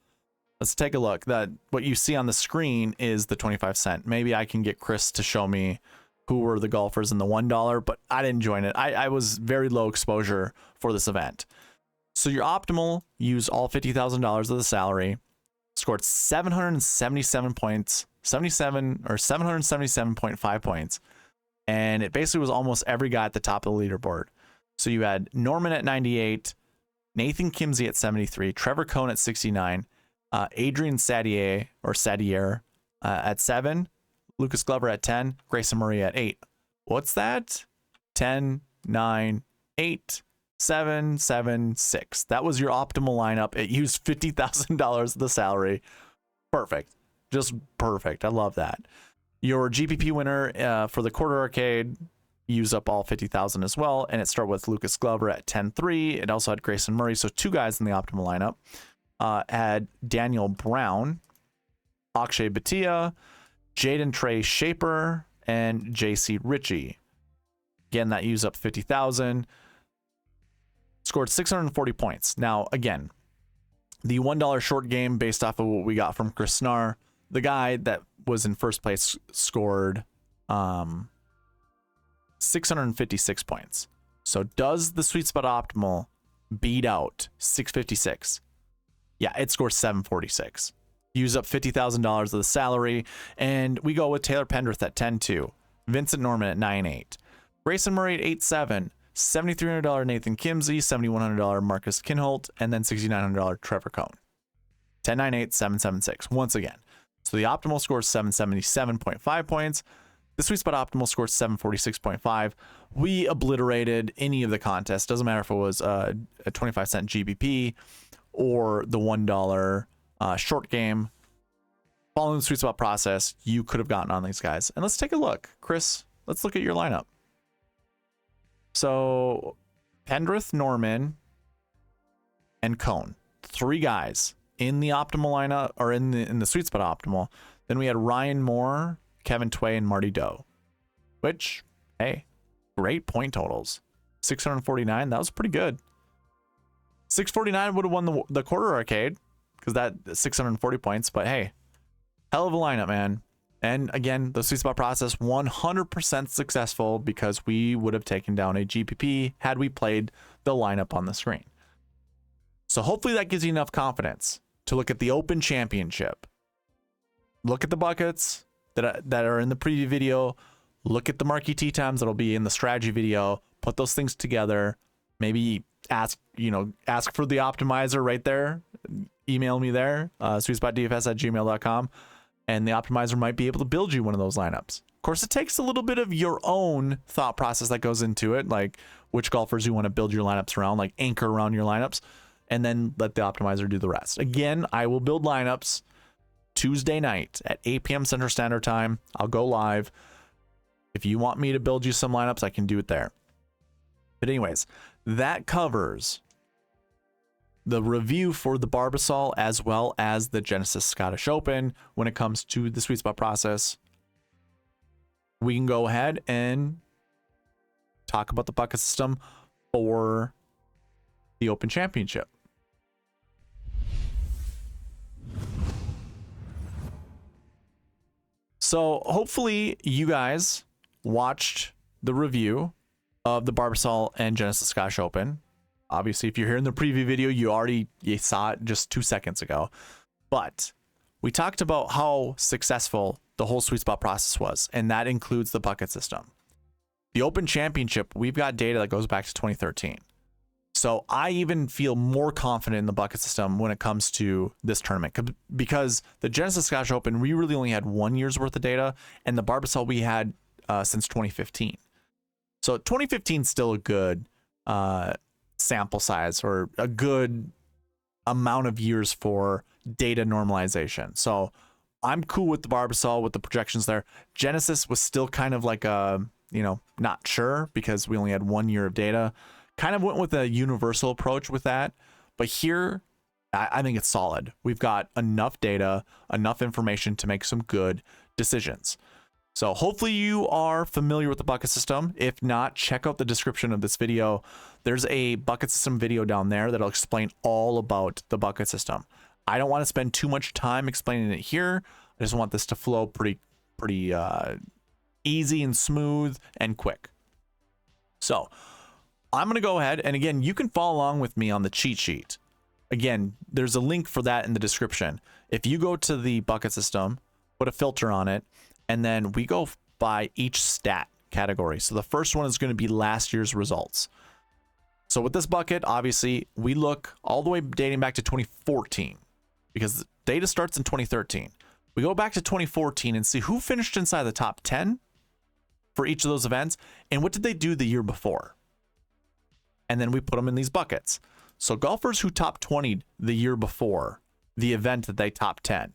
let's take a look. What you see on the screen is the 25 cent. Maybe I can get Chris to show me who were the golfers in the $1, but I didn't join it. I was very low exposure for this event. So your optimal, use all $50,000 of the salary, scored 777 points, 777.5 points. And it basically was almost every guy at the top of the leaderboard. So you had Norman at 98, Nathan Kimsey at 73, Trevor Cohn at 69, Adrian Sadier at 7, Lucas Glover at 10, Grayson Murray at 8. What's that? 10, 9, 8, 7, 7, 6. That was your optimal lineup. It used $50,000 of the salary. Perfect. Just perfect. I love that. Your GPP winner for the quarter arcade used up all 50,000 as well, and it started with Lucas Glover at 10-3. It also had Grayson Murray, so 2 guys in the optimal lineup. Had Daniel Brown, Akshay Bhatia, Jaden Trey Shaper, and JC Ritchie. Again, that used up 50,000. Scored 640 points. Now, again, the $1 short game based off of what we got from Chris Snar, the guy that was in first place scored 656 points. So does the Sweet Spot Optimal beat out 656? Yeah, it scores 746. Use up $50,000 of the salary, and we go with Taylor Pendrith at 10-2, Vincent Norman at 9-8, Grayson Murray at 8-7, $7,300 Nathan Kimsey, $7,100 Marcus Kinholt, and then $6,900 Trevor Cohn. 10-9-8, 7-7-6. Once again. So the optimal scores 777.5 points. The Sweet Spot Optimal scores 746.5. We obliterated any of the contests. Doesn't matter if it was a 25 cent GBP or the $1 short game. Following the Sweet Spot process, you could have gotten on these guys. And let's take a look. Chris, let's look at your lineup. So Pendrith, Norman, and Cohn. 3 guys in the optimal lineup, or in the Sweet Spot Optimal. Then we had Ryan Moore, Kevin Tway, and Marty Doe, which, hey, great point totals. 649, that was pretty good. 649 would have won the quarter arcade because that 640 points, but hey, hell of a lineup, man. And again, the Sweet Spot process 100% successful because we would have taken down a GPP had we played the lineup on the screen. So hopefully that gives you enough confidence to look at the Open Championship. Look at the buckets that are in the preview video. Look at the marquee tee times that'll be in the strategy video. Put those things together. Maybe ask for the optimizer right there. Email me there, SweetSpotDFS@gmail.com. And the optimizer might be able to build you one of those lineups. Of course, it takes a little bit of your own thought process that goes into it, like which golfers you want to build your lineups around, like anchor around your lineups, and then let the optimizer do the rest. Again, I will build lineups Tuesday night at 8 p.m. Central Standard Time. I'll go live. If you want me to build you some lineups, I can do it there. But anyways, that covers the review for the Barbasol as well as the Genesis Scottish Open. When it comes to the Sweet Spot process, we can go ahead and talk about the bucket system for the Open Championship. So hopefully you guys watched the review of the Barbasol and Genesis Scottish Open. Obviously, if you're here in the preview video, you saw it just 2 seconds ago. But we talked about how successful the whole Sweet Spot process was, and that includes the bucket system. The Open Championship, we've got data that goes back to 2013. So I even feel more confident in the bucket system when it comes to this tournament, because the Genesis Scottish Open, we really only had 1 year's worth of data, and the Barbasol we had since 2015. So 2015 is still a good sample size or a good amount of years for data normalization. So I'm cool with the Barbasol with the projections there. Genesis was still kind of like a, not sure because we only had 1 year of data. Kind of went with a universal approach with that. But here, I think it's solid. We've got enough data, enough information to make some good decisions. So hopefully you are familiar with the bucket system. If not, check out the description of this video. There's a bucket system video down there that'll explain all about the bucket system. I don't want to spend too much time explaining it here. I just want this to flow pretty easy and smooth and quick. So I'm going to go ahead, and again, you can follow along with me on the cheat sheet. Again, there's a link for that in the description. If you go to the bucket system, put a filter on it, and then we go by each stat category. So the first one is going to be last year's results. So with this bucket, obviously, we look all the way dating back to 2014 because the data starts in 2013. We go back to 2014 and see who finished inside the top 10 for each of those events and what did they do the year before. And then we put them in these buckets. So golfers who top 20'd the year before the event that they top 10.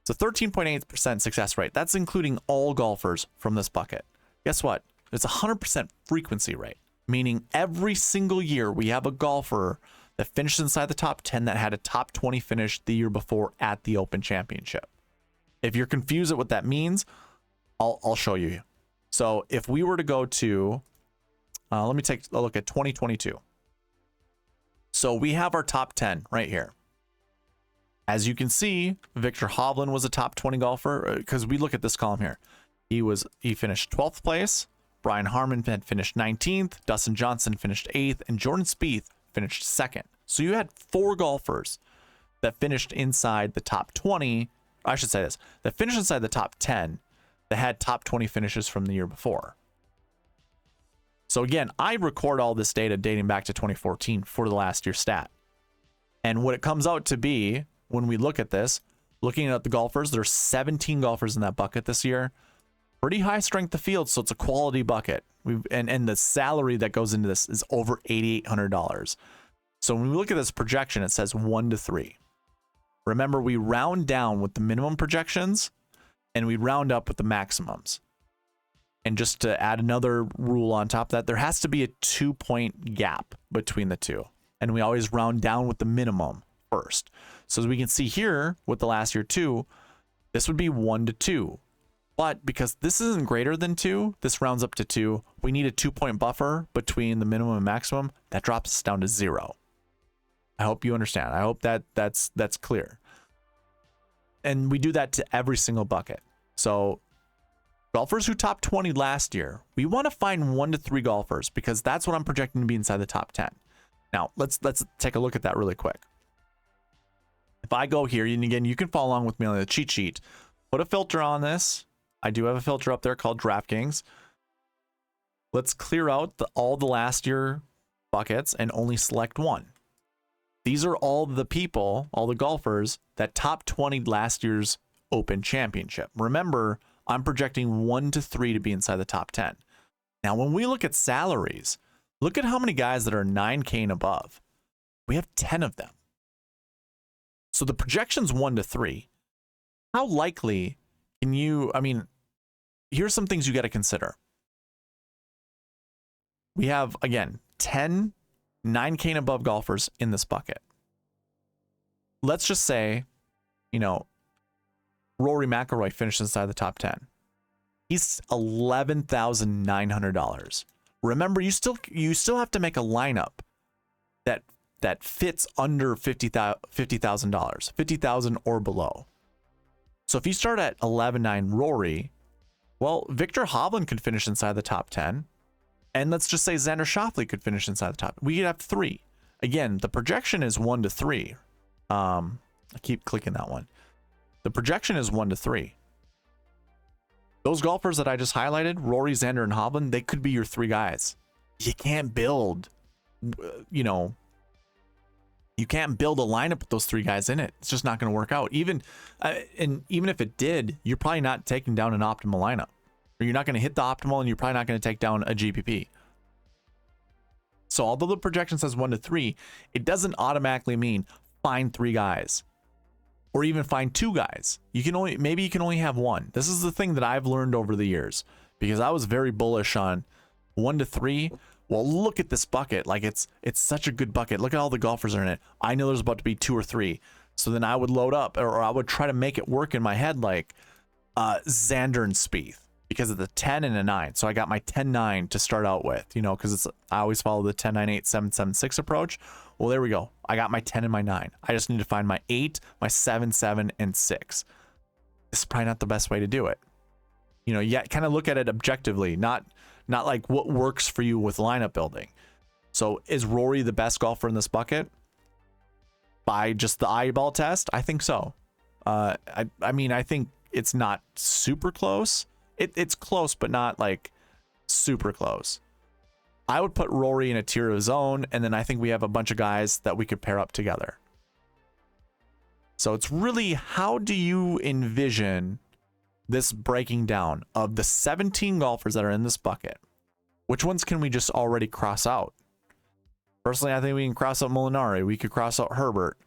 It's a 13.8% success rate. That's including all golfers from this bucket. Guess what? It's a 100% frequency rate, meaning every single year we have a golfer that finished inside the top 10 that had a top 20 finish the year before at the Open Championship. If you're confused at what that means, I'll show you. So if we were to go to, let me take a look at 2022. So we have our top 10 right here. As you can see, Viktor Hovland was a top 20 golfer because we look at this column here. He finished 12th place. Brian Harman had finished 19th. Dustin Johnson finished 8th, and Jordan Spieth finished 2nd. So you had 4 golfers that finished inside the top 20. I should say this: that finished inside the top 10 that had top 20 finishes from the year before. So again, I record all this data dating back to 2014 for the last year stat. And what it comes out to be, when we look at this, looking at the golfers, there's 17 golfers in that bucket this year. Pretty high strength of field, so it's a quality bucket. And the salary that goes into this is over $8,800. So when we look at this projection, it says 1 to 3. Remember, we round down with the minimum projections, and we round up with the maximums. And just to add another rule on top of that, there has to be a 2-point gap between the two. And we always round down with the minimum first. So as we can see here with the last year 2, this would be 1 to 2. But because this isn't greater than 2, this rounds up to 2. We need a 2-point buffer between the minimum and maximum. That drops us down to 0. I hope you understand. I hope that's clear. And we do that to every single bucket. So golfers who top 20 last year, we want to find 1 to 3 golfers because that's what I'm projecting to be inside the top 10. Now, let's take a look at that really quick. If I go here, and again, you can follow along with me on the cheat sheet, put a filter on this. I do have a filter up there called DraftKings. Let's clear out all the last year buckets and only select 1. These are all the people, all the golfers that top 20 last year's Open Championship. Remember, I'm projecting 1 to 3 to be inside the top 10. Now, when we look at salaries, look at how many guys that are 9K and above. We have 10 of them. So the projection's 1 to 3. How likely can you, here's some things you got to consider. We have, again, 10 9K and above golfers in this bucket. Let's just say, Rory McIlroy finished inside the top 10. He's $11,900. Remember, you still have to make a lineup that fits under $50,000, $50,000 or below. So if you start at 11.9 Rory, well, Viktor Hovland could finish inside the top 10. And let's just say Xander Schauffele could finish inside the top. We could have 3. Again, the projection is 1 to 3. I keep clicking that one. The projection is 1 to 3. Those golfers that I just highlighted, Rory, Xander, and Hovland, they could be your 3 guys. You can't build, you can't build a lineup with those 3 guys in it. It's just not going to work out. Even if it did, you're probably not taking down an optimal lineup. Or you're not going to hit the optimal, and you're probably not going to take down a GPP. So although the projection says 1 to 3, it doesn't automatically mean find 3 guys or even find 2 guys. Maybe you can only have 1. This is the thing that I've learned over the years, because I was very bullish on 1 to 3. Well, look at this bucket. Like, it's such a good bucket. Look at all the golfers are in it. I know there's about to be 2 or 3. So then I would load up, or I would try to make it work in my head, like Xander and Spieth, because of the 10 and a 9. So I got my 10-9 to start out with, you know, because I always follow the 10-9-8 7-7-6 approach. Well, there we go. I got my 10 and my 9. I just need to find my 8, my 7, 7, and 6. This is probably not the best way to do it. You know, you kind of look at it objectively, not like what works for you with lineup building. So is Rory the best golfer in this bucket? By just the eyeball test, I think so. I mean, I think it's not super close. It's close, but not like super close. I would put Rory in a tier of his own, and then I think we have a bunch of guys that we could pair up together. So it's really, how do you envision this breaking down of the 17 golfers that are in this bucket? Which ones can we just already cross out? Personally, I think we can cross out Molinari. We could cross out Herbert.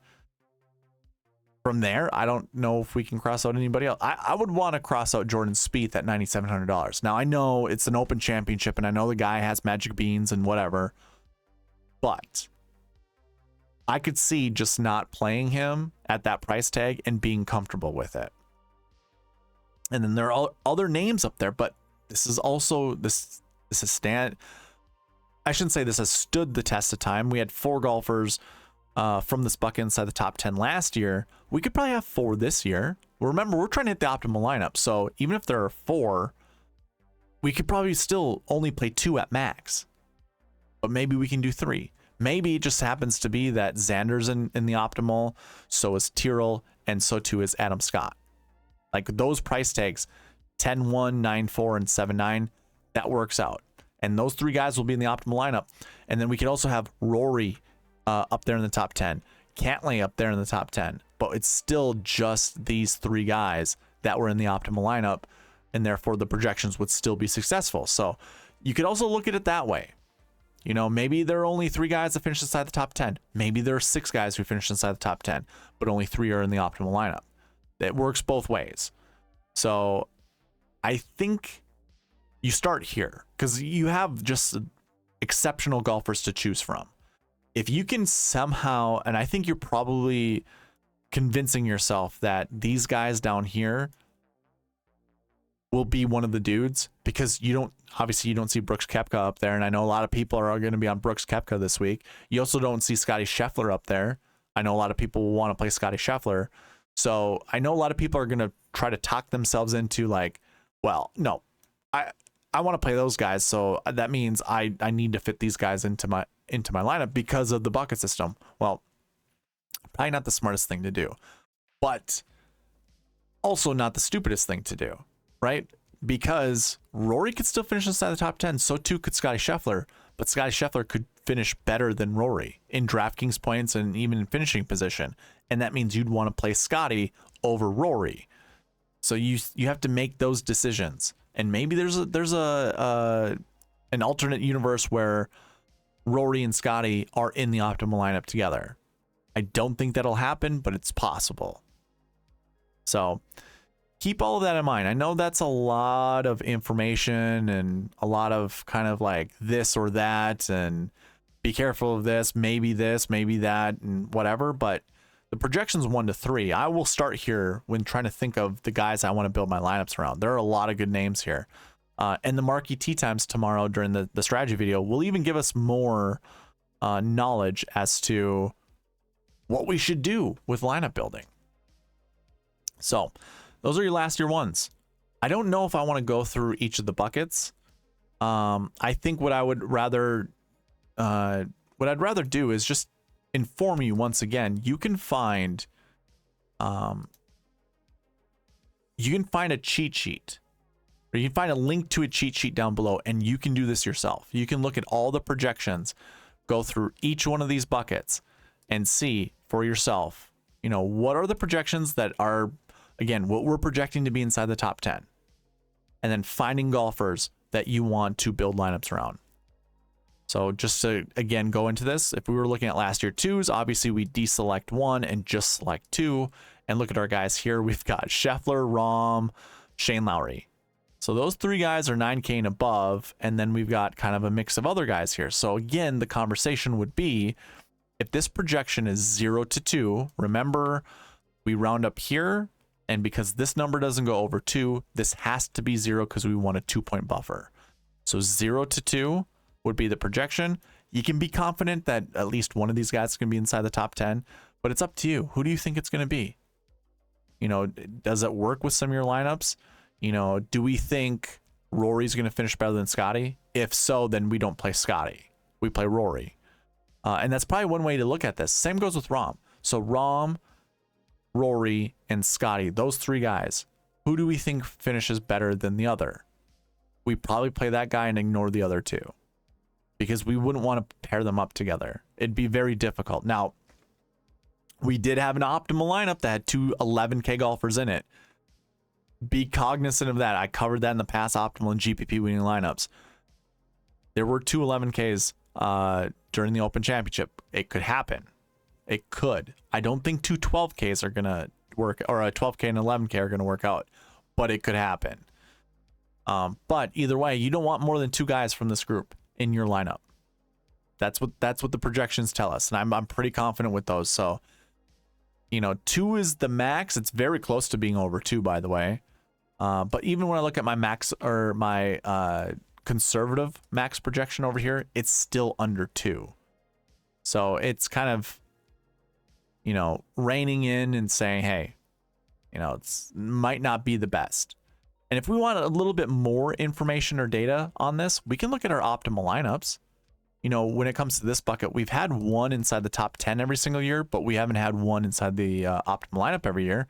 From there, I don't know if we can cross out anybody else. I would want to cross out Jordan Spieth at $9,700. Now, I know it's an open championship, and I know the guy has magic beans and whatever, but I could see just not playing him at that price tag and being comfortable with it. And then there are other names up there, but this is also, this is I shouldn't say this has stood the test of time. We had 4 golfers from this bucket inside the top 10 last year. We could probably have 4 this year. Remember, we're trying to hit the optimal lineup. So even if there are 4, we could probably still only play 2 at max. But maybe we can do 3. Maybe it just happens to be that Xander's in the optimal, so is Tyrrell, and so too is Adam Scott. Like those price tags, 10-1, 9-4, and 7-9, that works out. And those 3 guys will be in the optimal lineup. And then we could also have Rory up there in the top 10, Cantlay up there in the top 10, but it's still just these 3 guys that were in the optimal lineup, and therefore the projections would still be successful. So you could also look at it that way. You know, maybe there are only 3 guys that finish inside the top 10. Maybe there are 6 guys who finish inside the top 10, but only 3 are in the optimal lineup. It works both ways. So I think you start here because you have just exceptional golfers to choose from. If you can somehow, and I think you're probably convincing yourself that these guys down here will be one of the dudes, because you don't see Brooks Koepka up there, and I know a lot of people are going to be on Brooks Koepka this week. You also don't see Scotty Scheffler up there. I know a lot of people will want to play Scotty Scheffler. So I know a lot of people are going to try to talk themselves into like, well, no, I want to play those guys, so that means I need to fit these guys into my lineup because of the bucket system. Well, probably not the smartest thing to do, but also not the stupidest thing to do, right? Because Rory could still finish inside the top 10, so too could Scotty Scheffler, but Scotty Scheffler could finish better than Rory in DraftKings points and even in finishing position, and that means you'd want to play Scotty over Rory. So you have to make those decisions, and maybe there's an alternate universe where Rory and Scotty are in the optimal lineup together. I don't think that'll happen, but it's possible. So keep all of that in mind. I know that's a lot of information and a lot of kind of like this or that, and be careful of this, maybe that, and whatever. But the projection's 1 to 3. I will start here when trying to think of the guys I want to build my lineups around. There are a lot of good names here. And the marquee tee times tomorrow during the strategy video will even give us more knowledge as to what we should do with lineup building. So those are your last year ones. I don't know if I want to go through each of the buckets. I think what I'd rather do is just inform you once again. You can find a cheat sheet, or you can find a link to a cheat sheet down below, and you can do this yourself. You can look at all the projections, go through each one of these buckets, and see for yourself, you know, what are the projections that are, again, what we're projecting to be inside the top 10, and then finding golfers that you want to build lineups around. So just to, again, go into this, if we were looking at last year twos, obviously we deselect one and just select two. And look at our guys here. We've got Scheffler, Rahm, Shane Lowry. So those three guys are 9K and above. And then we've got kind of a mix of other guys here. So again, the conversation would be, if this projection is 0 to 2, remember we round up here. And because this number doesn't go over 2, this has to be 0 because we want a 2-point buffer. So 0 to 2 would be the projection. You can be confident that at least one of these guys is going to be inside the top 10, but it's up to you. Who do you think it's going to be? You know, does it work with some of your lineups? You know, do we think Rory's going to finish better than Scotty? If so, then we don't play Scotty. We play Rory. And that's probably one way to look at this. Same goes with Rahm. So Rahm, Rory, and Scotty, those three guys, who do we think finishes better than the other? We probably play that guy and ignore the other two, because we wouldn't want to pair them up together. It'd be very difficult. Now, we did have an optimal lineup that had two 11K golfers in it. Be cognizant of that. I covered that in the past, optimal and GPP winning lineups. There were two 11Ks during the Open Championship. It could happen. It could. I don't think two 12Ks are going to work, or a 12K and 11K are going to work out, but it could happen. But either way, you don't want more than two guys from this group in your lineup. That's what the projections tell us, and I'm pretty confident with those. So, you know, 2 is the max. It's very close to being over 2, by the way. But even when I look at my max, or my conservative max projection over here, it's still under 2. So it's kind of, you know, reining in and saying, hey, you know, it's might not be the best. And if we want a little bit more information or data on this, we can look at our optimal lineups. You know, when it comes to this bucket, we've had one inside the top 10 every single year, but we haven't had one inside the optimal lineup every year.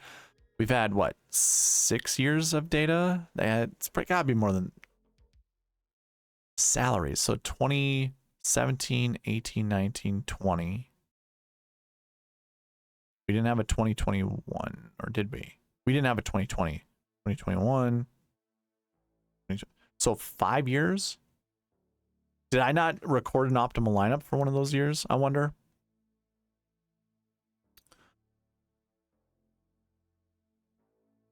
We've had, what, 6 years of data? It's got to be more than salaries. So 2017, 18, 19, 20. We didn't have a 2021, or did we? We didn't have a 2020. 2021. So 5 years? Did I not record an optimal lineup for one of those years? I wonder.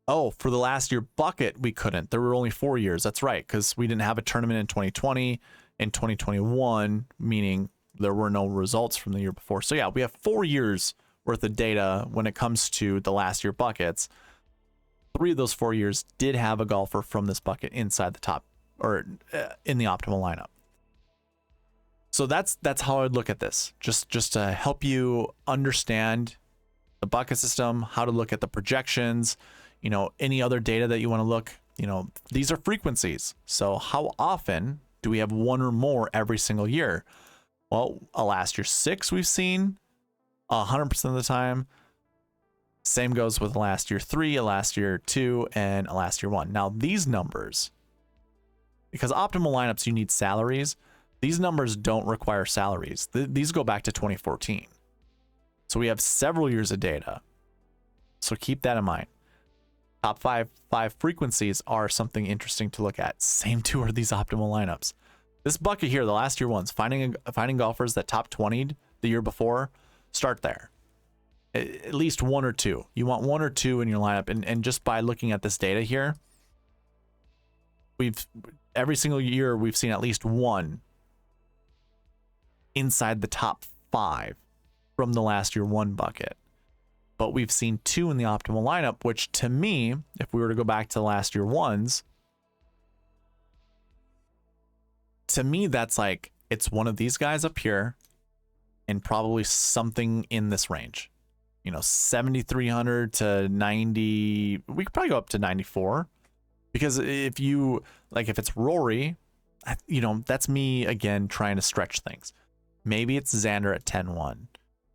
Oh, for the last year bucket, we couldn't. There were only 4 years. That's right, because we didn't have a tournament in 2020 and 2021, meaning there were no results from the year before. So yeah, we have 4 years worth of data when it comes to the last year buckets. 3 of those 4 years did have a golfer from this bucket inside the top, or in the optimal lineup. So that's how I'd look at this, just to help you understand the bucket system, how to look at the projections, you know, any other data that you want to look. You know, these are frequencies. So how often do we have one or more every single year? Well, a last year 6 we've seen 100% of the time. Same goes with a last year 3, a last year 2, and a last year 1. Now these numbers, because optimal lineups, you need salaries. These numbers don't require salaries. These go back to 2014. So we have several years of data. So keep that in mind. Top five frequencies are something interesting to look at. Same too are these optimal lineups. This bucket here, the last year ones, finding golfers that top 20'd the year before, start there. At least 1 or 2. You want 1 or 2 in your lineup, and just by looking at this data here, every single year we've seen at least 1 inside the top 5 from the last year 1 bucket. But we've seen 2 in the optimal lineup, which to me, if we were to go back to the last year 1s, to me that's like, it's one of these guys up here and probably something in this range. You know, 7,300 to 90. We could probably go up to 94, because if it's Rory, you know, that's me again trying to stretch things. Maybe it's Xander at 10-1,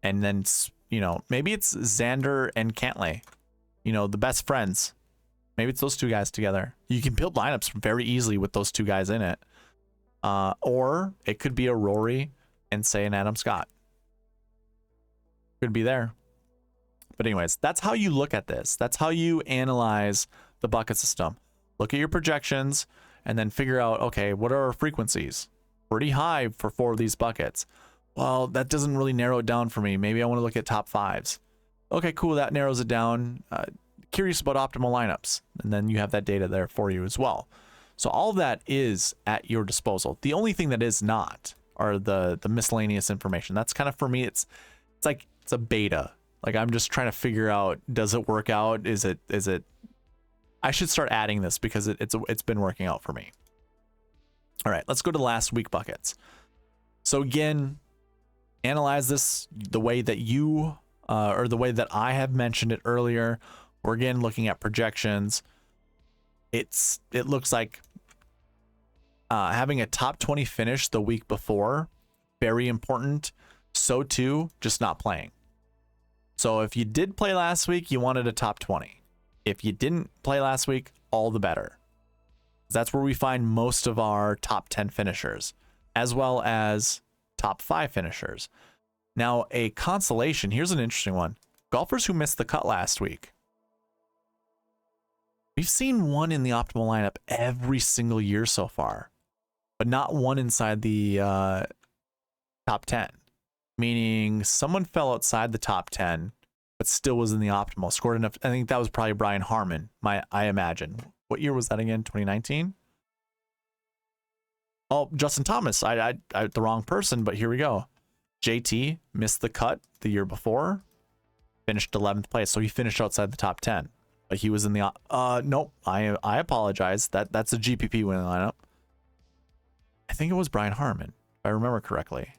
and then, you know, maybe it's Xander and Cantlay, you know, the best friends. Maybe it's those 2 guys together. You can build lineups very easily with those 2 guys in it. Or it could be a Rory and say an Adam Scott. Could be there. But anyways, that's how you look at this. That's how you analyze the bucket system. Look at your projections and then figure out, okay, what are our frequencies? pretty high for 4 of these buckets. Well, that doesn't really narrow it down for me. Maybe I want to look at top 5s. Okay, cool. That narrows it down. Curious about optimal lineups. And then you have that data there for you as well. So all of that is at your disposal. The only thing that is not are the miscellaneous information. That's kind of, for me, it's like it's a beta. Like, I'm just trying to figure out, does it work out? Is it I should start adding this because it's been working out for me. All right, let's go to the last week buckets. So again, analyze this the way that you or the way that I have mentioned it earlier. We're again looking at projections. It looks like having a top 20 finish the week before, very important. So too, just not playing. So if you did play last week, you wanted a top 20. If you didn't play last week, all the better. That's where we find most of our top 10 finishers, as well as top 5 finishers. Now, a consolation, here's an interesting one. Golfers who missed the cut last week. We've seen one in the optimal lineup every single year so far, but not one inside the top 10. Meaning someone fell outside the top 10, but still was in the optimal, scored enough. I think that was probably Brian Harmon, I imagine. What year was that again? 2019? Oh, Justin Thomas. I the wrong person, but here we go. JT missed the cut the year before, finished 11th place, so he finished outside the top 10. But he was in the nope. I apologize. That's a GPP winning lineup. I think it was Brian Harmon, if I remember correctly.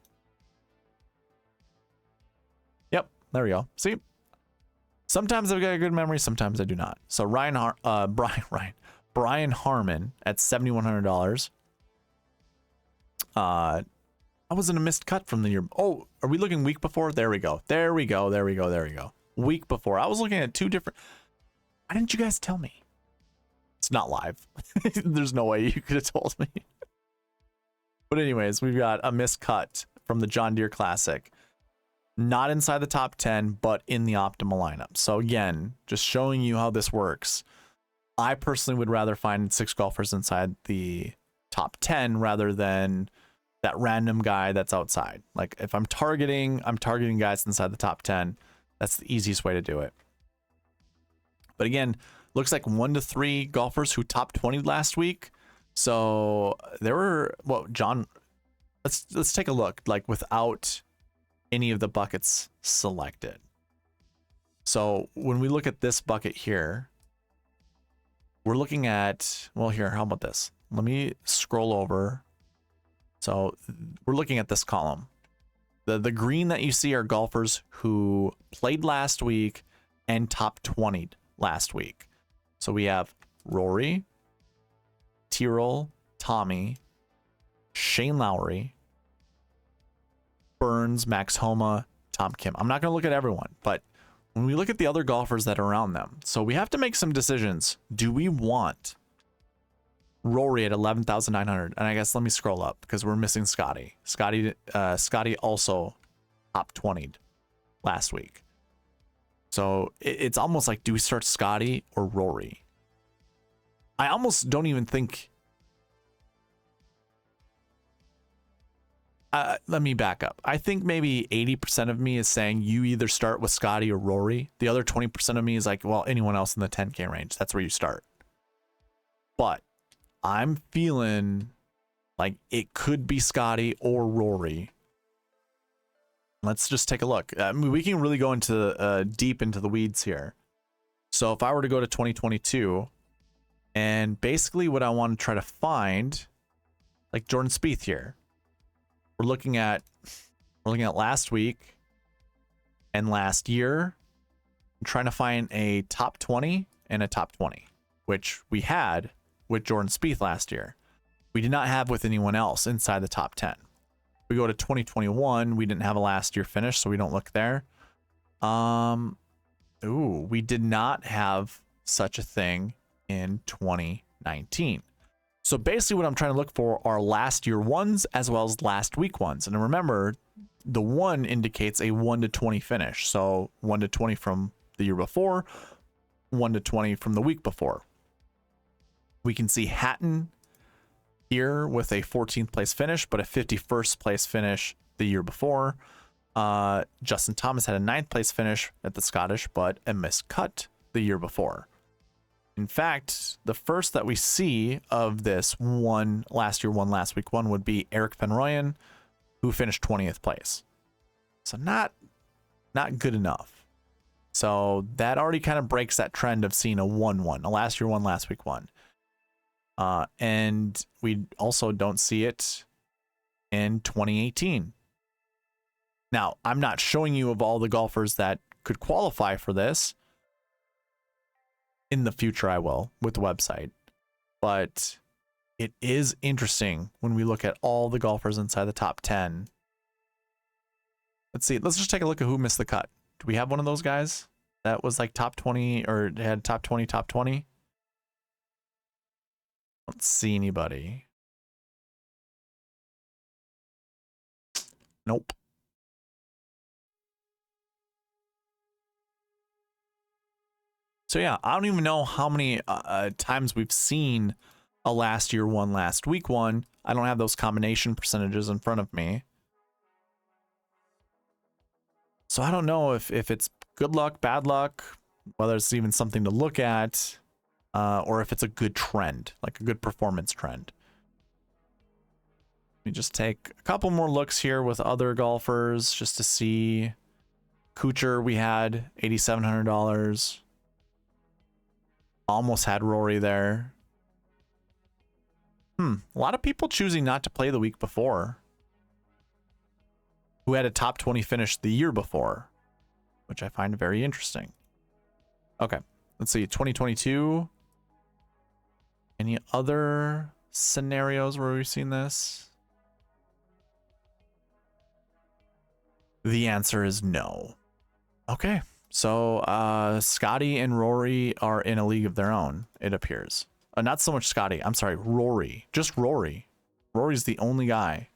Yep, there we go. See, sometimes I've got a good memory, sometimes I do not. So Brian Harmon at $7,100. I was in a missed cut from the year. Oh, are we looking week before? There we go. There we go. There we go. There we go. Week before. I was looking at 2 different. Why didn't you guys tell me? It's not live. There's no way you could have told me. But anyways, we've got a missed cut from the John Deere Classic. Not inside the top 10, but in the optimal lineup. So again, just showing you how this works. I personally would rather find 6 golfers inside the top 10 rather than that random guy that's outside. Like, if I'm targeting guys inside the top 10. That's the easiest way to do it. But again, looks like 1 to 3 golfers who top 20 last week. So there were, well, John, let's take a look, like without any of the buckets selected. So when we look at this bucket here, we're looking at, well, here, how about this? Let me scroll over. So we're looking at this column. The green that you see are golfers who played last week and top 20'd last week. So we have Rory, Tyrrell, Tommy, Shane Lowry, Burns, Max Homa, Tom Kim. I'm not going to look at everyone, but when we look at the other golfers that are around them, so we have to make some decisions. Do we want Rory at 11,900? And I guess let me scroll up because we're missing Scotty. Scotty also top 20'd last week. So it's almost like, do we start Scotty or Rory? I almost don't even think. Let me back up. I think maybe 80% of me is saying you either start with Scotty or Rory. The other 20% of me is like, well, anyone else in the 10K range. That's where you start. But I'm feeling like it could be Scotty or Rory. Let's just take a look. I mean, we can really go into deep into the weeds here. So if I were to go to 2022, and basically what I want to try to find, like Jordan Spieth here, we're looking at last week and last year. I'm trying to find a top 20 and a top 20, which we had with Jordan Spieth last year. We did not have with anyone else inside the top 10. We go to 2021, we didn't have a last year finish, so we don't look there. We did not have such a thing in 2019. So basically what I'm trying to look for are last year ones as well as last week ones. And remember, the 1 indicates a 1 to 20 finish. So 1 to 20 from the year before, 1 to 20 from the week before. We can see Hatton here with a 14th place finish, but a 51st place finish the year before. Justin Thomas had a 9th place finish at the Scottish, but a missed cut the year before. In fact, the first that we see of this one last week one would be Eric Penroyan, who finished 20th place. So not good enough. So that already kind of breaks that trend of seeing a 1-1, a last year one, last week one. And we also don't see it in 2018. Now, I'm not showing you of all the golfers that could qualify for this. In the future, I will with the website. But it is interesting when we look at all the golfers inside the top 10. Let's see. Let's just take a look at who missed the cut. Do we have one of those guys that was like top 20 or had top 20, top 20? Don't see anybody. Nope. So yeah, I don't even know how many times we've seen a last year one, last week one. I don't have those combination percentages in front of me. So I don't know if it's good luck, bad luck, whether it's even something to look at, or if it's a good trend, like a good performance trend. Let me just take a couple more looks here with other golfers just to see. Kuchar, we had $8,700. Almost had Rory there. A lot of people choosing not to play the week before, who had a top 20 finish the year before, which I find very interesting. Okay, let's see, 2022. Any other scenarios where we've seen this? The answer is no. Okay. So Scotty and Rory are in a league of their own, it appears. Not so much Scotty. I'm sorry, Rory. Just Rory. Rory's the only guy.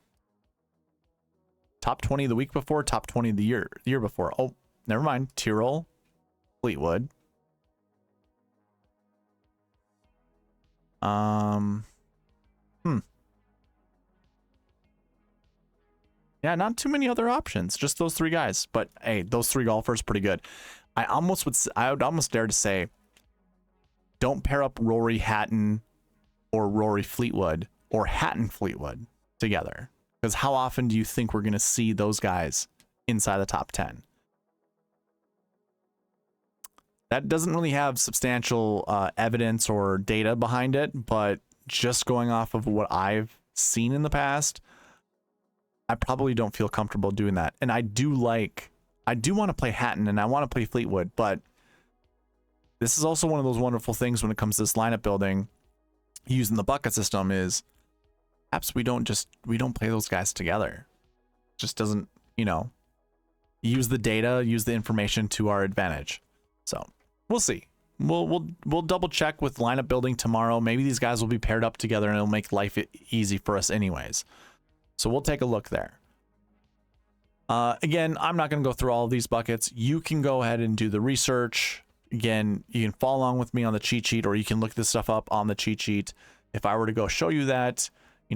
Top 20 the week before, top 20 the year before. Oh, never mind. Tyrrell, Fleetwood. Yeah, not too many other options. Just those three guys. But hey, those three golfers pretty good. I would almost dare to say, don't pair up Rory Hatton or Rory Fleetwood or Hatton Fleetwood together. Because how often do you think we're going to see those guys inside the top 10? That doesn't really have substantial evidence or data behind it, but just going off of what I've seen in the past, I probably don't feel comfortable doing that. And I do want to play Hatton and I want to play Fleetwood, but this is also one of those wonderful things when it comes to this lineup building using the bucket system is perhaps we don't play those guys together. It just doesn't, use the data, use the information to our advantage. So we'll see. We'll double check with lineup building tomorrow. Maybe these guys will be paired up together and it'll make life easy for us anyways. So we'll take a look there. Again, I'm not going to go through all of these buckets. You can go ahead and do the research. Again, you can follow along with me on the cheat sheet, or you can look this stuff up on the cheat sheet. If I were to go show you that,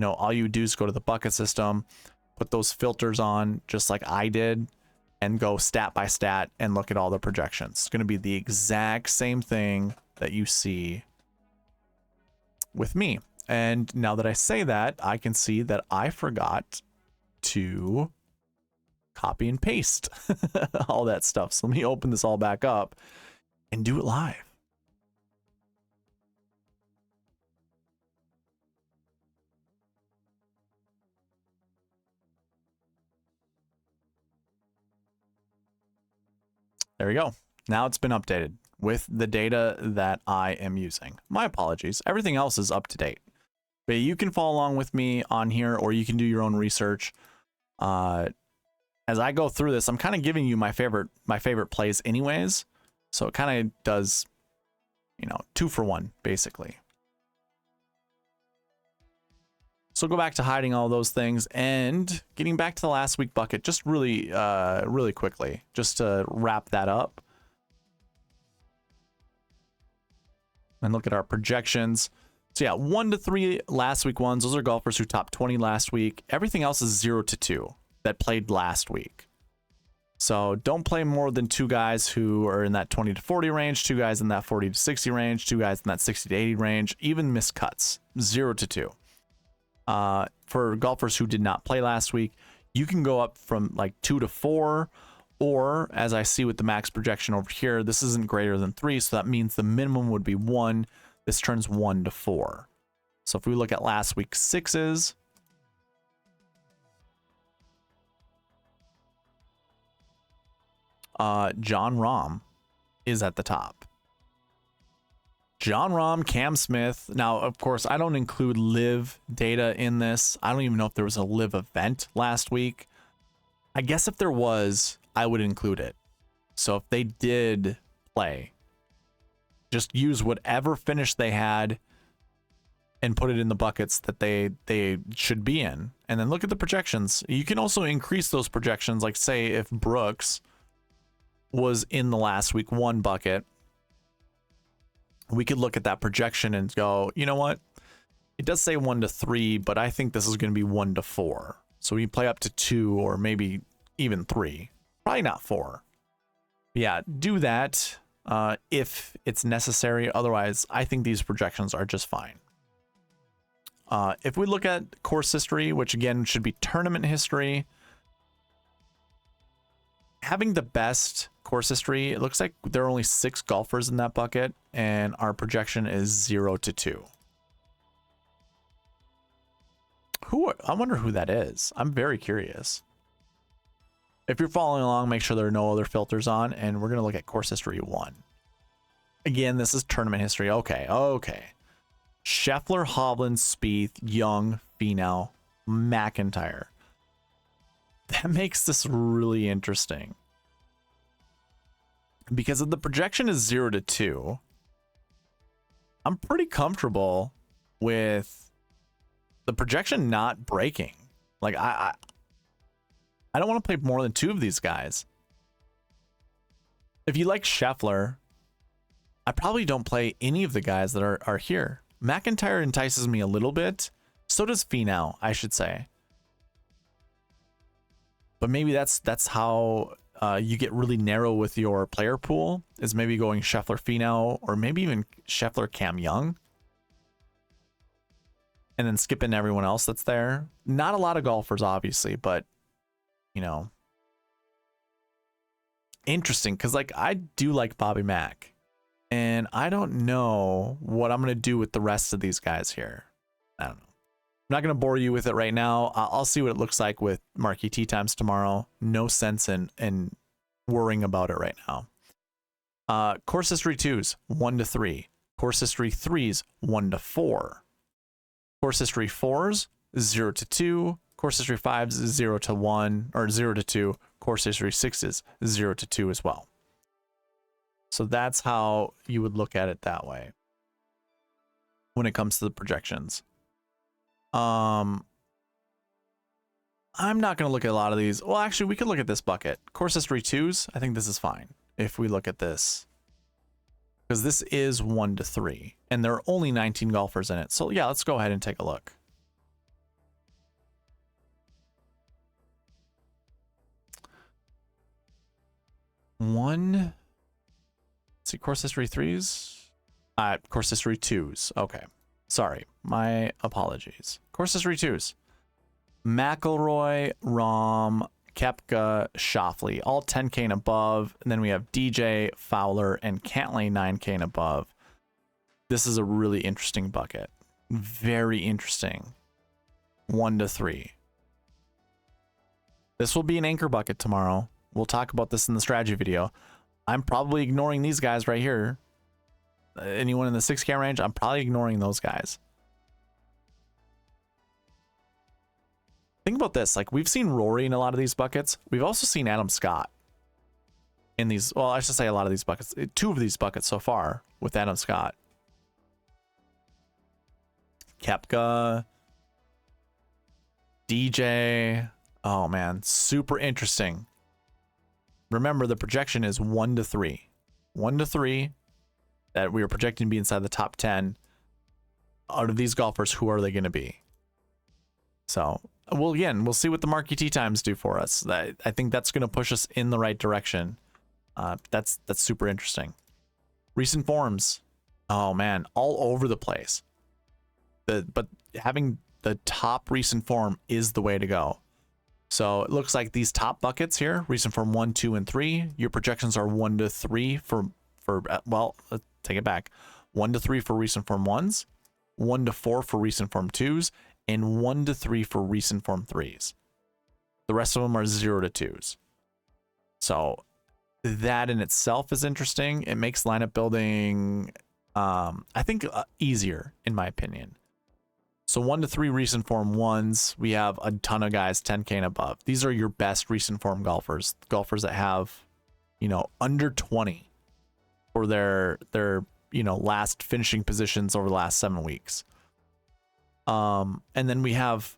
all you would do is go to the bucket system, put those filters on just like I did, and go stat by stat and look at all the projections. It's going to be the exact same thing that you see with me. And now that I say that, I can see that I forgot to copy and paste all that stuff. So let me open this all back up and do it live. There we go. Now it's been updated with the data that I am using. My apologies. Everything else is up to date. But you can follow along with me on here, or you can do your own research. As I go through this, I'm kind of giving you my favorite plays anyways. So it kind of does, 2 for 1, basically. So go back to hiding all those things and getting back to the last week bucket, just really quickly, just to wrap that up. And look at our projections. So yeah, 1 to 3 last week ones. Those are golfers who topped 20 last week. Everything else is 0 to 2 that played last week. So don't play more than 2 guys who are in that 20 to 40 range, 2 guys in that 40 to 60 range, 2 guys in that 60 to 80 range, even missed cuts, 0 to 2. For golfers who did not play last week, you can go up from like 2 to 4, or as I see with the max projection over here, this isn't greater than 3, so that means the minimum would be 1. This turns 1 to 4. So if we look at last week's 6s, John Rahm is at the top. John Rahm, Cam Smith. Now, of course, I don't include live data in this. I don't even know if there was a live event last week. I guess if there was, I would include it. So if they did play, just use whatever finish they had and put it in the buckets that they should be in. And then look at the projections. You can also increase those projections. Like say if Brooks was in the last week 1 bucket, we could look at that projection and go, you know what? It does say 1 to 3, but I think this is going to be 1 to 4. So we play up to 2 or maybe even 3. Probably not 4. But yeah, do that if it's necessary. Otherwise, I think these projections are just fine. If we look at course history, which again should be tournament history, having the best course history, it looks like there are only 6 golfers in that bucket, and our projection is 0 to 2. I wonder who that is. I'm very curious. If you're following along, make sure there are no other filters on, and we're going to look at course history 1. Again, this is tournament history. Okay. Scheffler, Hovland, Spieth, Young, Finau, McIntyre. That makes this really interesting. Because if the projection is 0 to 2, I'm pretty comfortable with the projection not breaking. Like I don't want to play more than 2 of these guys. If you like Scheffler, I probably don't play any of the guys that are here. McIntyre entices me a little bit. So does Finau, I should say. But maybe that's how you get really narrow with your player pool, is maybe going Scheffler, Finau, or maybe even Scheffler, Cam Young, and then skipping everyone else that's there. Not a lot of golfers, obviously, but you know, interesting, because like I do like Bobby Mack, and I don't know what I'm gonna do with the rest of these guys here. I don't know. I'm not going to bore you with it right now. I'll see what it looks like with marquee tee times tomorrow. No sense in worrying about it right now. Course history 2s, 1 to 3. Course history 3s, 1 to 4. Course history 4s, 0 to 2. Course history 5s, 0 to 1, or 0 to 2. Course history 6s, 0 to 2 as well. So that's how you would look at it that way when it comes to the projections. I'm not going to look at a lot of these. Well, actually, we could look at this bucket. Course history 2s. I think this is fine if we look at this, because this is 1 to 3, and there are only 19 golfers in it. So yeah, let's go ahead and take a look. Let's see, course history 3s. Course history 2s. Okay. Sorry, my apologies. Course history 2s. McIlroy, Rahm, Koepka, Schauffele, all 10K and above. And then we have DJ, Fowler, and Cantlay 9K and above. This is a really interesting bucket. Very interesting. 1 to 3. This will be an anchor bucket tomorrow. We'll talk about this in the strategy video. I'm probably ignoring these guys right here. Anyone in the 6K range, I'm probably ignoring those guys. Think about this. Like, we've seen Rory in a lot of these buckets. We've also seen Adam Scott in these. Well, I should say a lot of these buckets. 2 of these buckets so far with Adam Scott. Koepka, DJ. Oh, man. Super interesting. Remember, the projection is 1 to 3. 1 to 3. That we were projecting to be inside the top 10. out of these golfers, who are they going to be? So, well, again, we'll see what the marquee tee times do for us. I think that's going to push us in the right direction. That's super interesting. Recent forms. Oh man, all over the place. But having the top recent form is the way to go. So it looks like these top buckets here, recent form 1, 2, and 3. Your projections are 1 to 3 for well, let's take it back. 1 to 3 for recent form 1s, 1 to 4 for recent form 2s, and 1 to 3 for recent form 3s. The rest of them are 0 to 2s. So that in itself is interesting. It makes lineup building, I think, easier, in my opinion. So 1 to 3 recent form 1s, we have a ton of guys 10K and above. These are your best recent form golfers that have, under 20 for their last finishing positions over the last 7 weeks. And then we have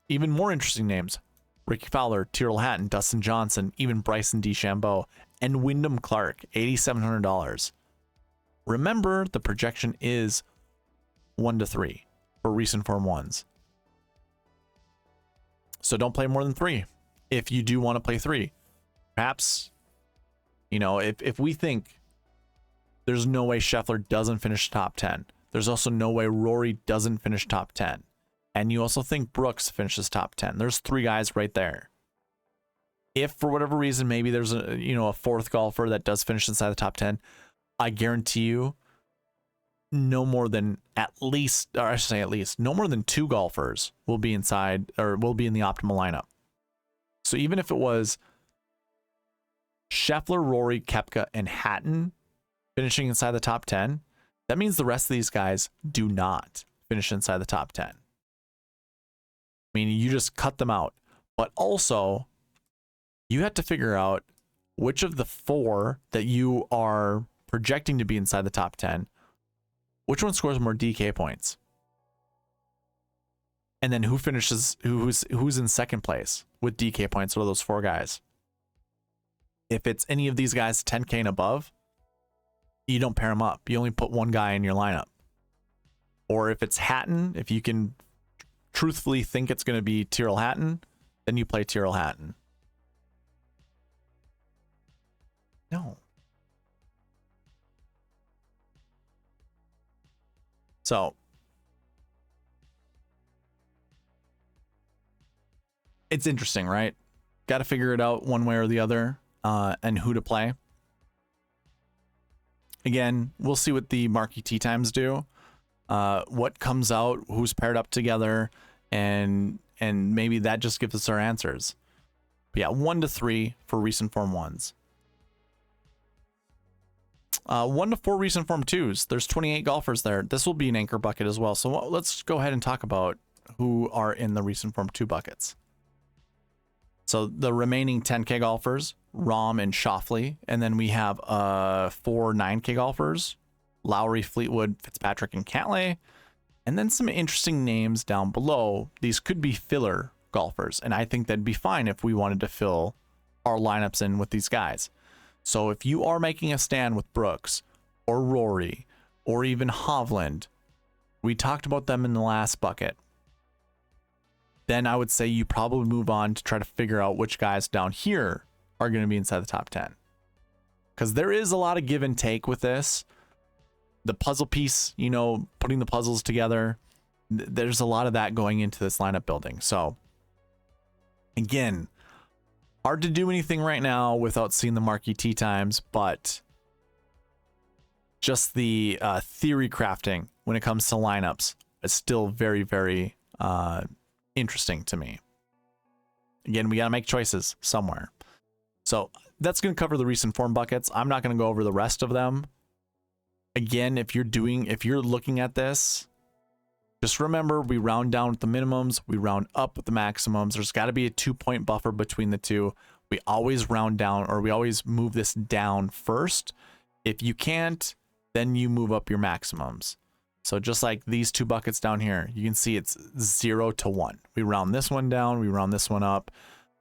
even more interesting names: Ricky Fowler, Tyrrell Hatton, Dustin Johnson, even Bryson DeChambeau, and Wyndham Clark, $8,700. Remember, the projection is 1 to 3 for recent form 1s. So don't play more than 3 if you do want to play 3. Perhaps, if we think there's no way Scheffler doesn't finish top 10, there's also no way Rory doesn't finish top 10, and you also think Brooks finishes top 10, there's 3 guys right there. If for whatever reason maybe there's a fourth golfer that does finish inside the top 10, I guarantee you no more than no more than 2 golfers will be inside, or will be in the optimal lineup. So even if it was Scheffler, Rory, Koepka, and Hatton finishing inside the top 10, that means the rest of these guys do not finish inside the top 10. I mean, you just cut them out. But also, you have to figure out which of the 4 that you are projecting to be inside the top 10, which one scores more DK points? And then who's in second place with DK points out of those 4 guys? If it's any of these guys 10K and above, you don't pair them up. You only put 1 guy in your lineup. Or if it's Hatton, if you can truthfully think it's going to be Tyrrell Hatton, then you play Tyrrell Hatton. No. So it's interesting, right? Got to figure it out one way or the other, and who to play. Again, we'll see what the marquee tee times do, what comes out, who's paired up together, and maybe that just gives us our answers. But yeah, 1 to 3 for recent form 1s. 1 to 4 recent form 2s. There's 28 golfers there. This will be an anchor bucket as well. So let's go ahead and talk about who are in the recent form 2 buckets. So the remaining 10K golfers, Rahm and Schauffele, and then we have 4 9K golfers, Lowry, Fleetwood, Fitzpatrick, and Cantlay, and then some interesting names down below. These could be filler golfers, and I think that'd be fine if we wanted to fill our lineups in with these guys. So if you are making a stand with Brooks or Rory or even Hovland, we talked about them in the last bucket, then I would say you probably move on to try to figure out which guys down here are going to be inside the top 10. Because there is a lot of give and take with this. The puzzle piece, putting the puzzles together, there's a lot of that going into this lineup building. So again, hard to do anything right now without seeing the marquee tee times, but just the theory crafting when it comes to lineups is still very, very interesting to me. Again, we got to make choices somewhere. So that's going to cover the recent form buckets. I'm not going to go over the rest of them. Again, if you're looking at this, just remember, we round down with the minimums, we round up with the maximums. There's got to be a 2-point buffer between the two. We always round down, or we always move this down first. If you can't, then you move up your maximums. So just like these 2 buckets down here, you can see it's 0 to 1. We round this one down, we round this one up,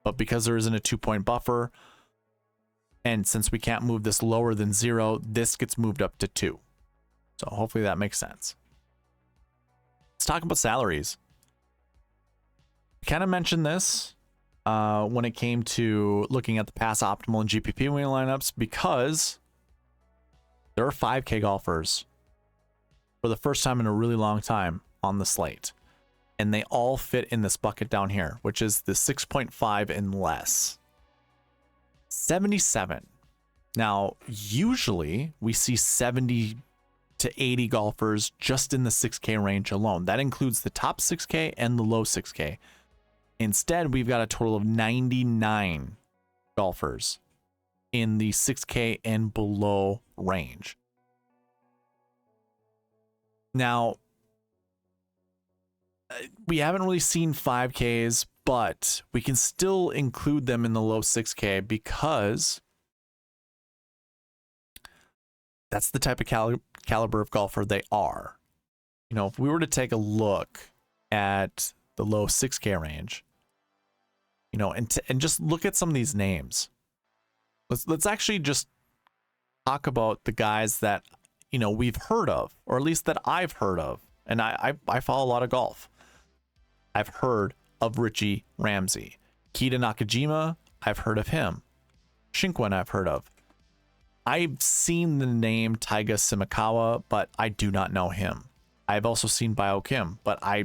but because there isn't a 2-point buffer, and since we can't move this lower than 0, this gets moved up to 2. So hopefully that makes sense. talk about salaries. Kind of mentioned this when it came to looking at the pass optimal and GPP winning lineups, because there are 5K golfers for the first time in a really long time on the slate, and they all fit in this bucket down here, which is the 6.5 and less. 77. Now, usually we see 70 to 80 golfers just in the 6K range alone. That includes the top 6K and the low 6K. Instead, we've got a total of 99 golfers in the 6K and below range. Now, we haven't really seen 5Ks, but we can still include them in the low 6K because that's the type of caliber of golfer they are. You know, if we were to take a look at the low 6K range, you know, and just look at some of these names. Let's actually just talk about the guys that, you know, we've heard of, or at least that I've heard of. And I follow a lot of golf. I've heard of Richie Ramsey. Kita Nakajima, I've heard of him. Shinkwon, I've heard of. I've seen the name Taiga Simikawa, but I do not know him. I've also seen Bio Kim, but I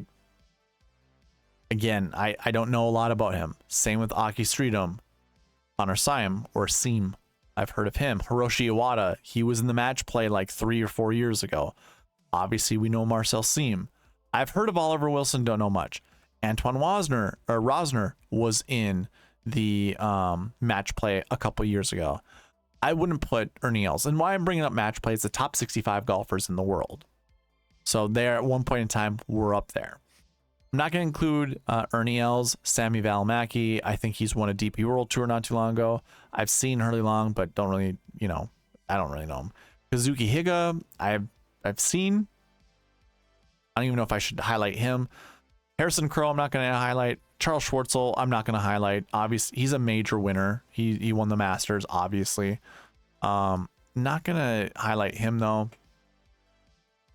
don't know a lot about him. Same with Aki Streetum, Connor Syme, or Seam. I've heard of him. Hiroshi Iwata, he was in the match play like 3 or 4 years ago. Obviously, we know Marcel Seam. I've heard of Oliver Wilson, don't know much. Antoine Rosner was in the match play a couple years ago. I wouldn't put Ernie Els. And why I'm bringing up match play is the top 65 golfers in the world. So there, at one point in time, we're up there. I'm not going to include Ernie Els, Sammy Valimaki. I think he's won a DP World Tour not too long ago. I've seen Hurley Long, but don't really, you know, I don't really know him. Kazuki Higa, I've seen. I don't even know if I should highlight him. Harrison Crow, I'm not going to highlight. Charles Schwartzel, I'm not going to highlight. Obviously, he's a major winner. He won the Masters, obviously. Not going to highlight him, though.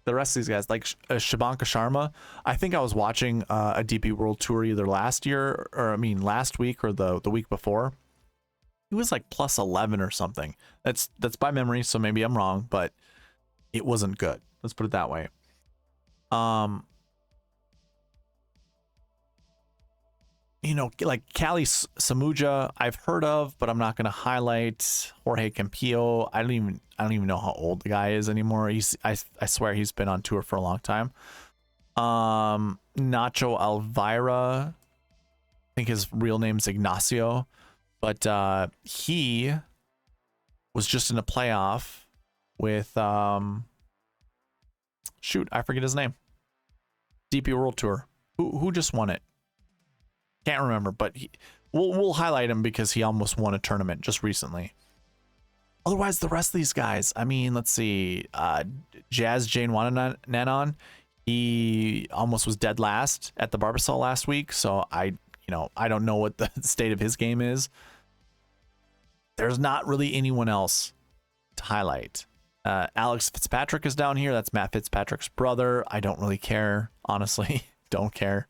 The rest of these guys, like Shibanka Sharma, I think I was watching a DP World Tour either last week or the week before. He was like plus 11 or something. That's by memory, so maybe I'm wrong, but it wasn't good. Let's put it that way. You know, like Cali Samuja, I've heard of, but I'm not going to highlight. Jorge Campillo, I don't even know how old the guy is anymore. I swear he's been on tour for a long time. Nacho Elvira, I think his real name's Ignacio, but he was just in a playoff with shoot, I forget his name. DP World Tour. Who just won it? Can't remember, but we'll highlight him because he almost won a tournament just recently. Otherwise, the rest of these guys, I mean, let's see. Jazz Jane Wananan, he almost was dead last at the Barbasol last week, so I don't know what the state of his game is. There's not really anyone else to highlight. Alex Fitzpatrick is down here. That's Matt Fitzpatrick's brother. I don't really care, honestly. Don't care.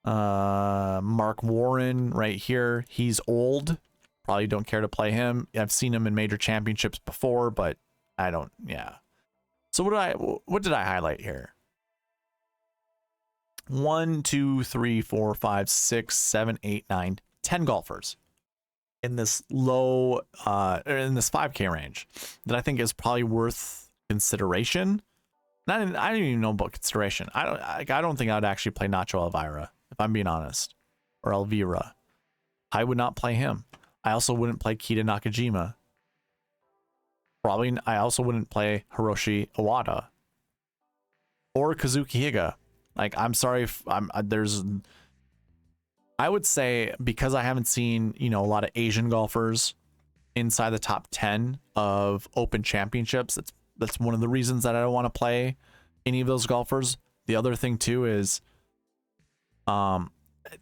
Mark Warren right here. He's old. Probably don't care to play him. I've seen him in major championships before, but I don't. Yeah. So what did I highlight here? 1, 2, 3, 4, 5, 6, 7, 8, 9, 10 golfers in this low, in this 5K range that I think is probably worth consideration. I don't even know about consideration. I don't think I'd actually play Nacho Elvira, if I'm being honest, or Elvira. I would not play him. I also wouldn't play Kita Nakajima. Probably, I also wouldn't play Hiroshi Iwata or Kazuki Higa. Like, I'm sorry if I would say, because I haven't seen, a lot of Asian golfers inside the top 10 of Open Championships. That's one of the reasons that I don't want to play any of those golfers. The other thing too is, a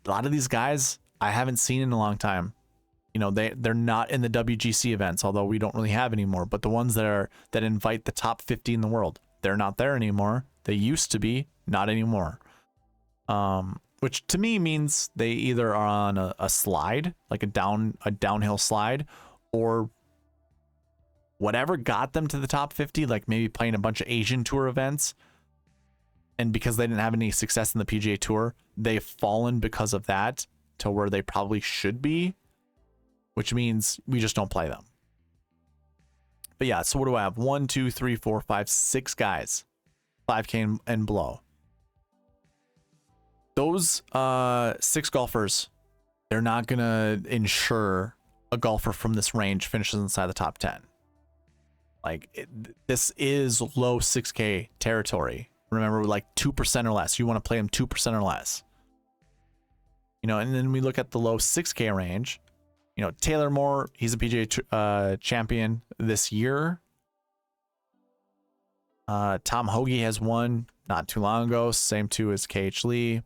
lot of these guys I haven't seen in a long time. They're not in the WGC events, although we don't really have anymore. But the ones that invite the top 50 in the world, they're not there anymore. They used to be, not anymore. Which to me means they either are on a slide, like a downhill slide, or whatever got them to the top 50, like maybe playing a bunch of Asian Tour events. And because they didn't have any success in the PGA Tour, they've fallen because of that to where they probably should be, which means we just don't play them. But yeah, so what do I have? 1, 2, 3, 4, 5, 6 guys, 5K and below. Those 6 golfers, they're not going to ensure a golfer from this range finishes inside the top 10. Like, this is low 6K territory. Remember, like 2% or less. You want to play them 2% or less. You know, and then we look at the low 6K range. You know, Taylor Moore, he's a PGA champion this year. Tom Hoagie has won not too long ago. Same too as KH Lee.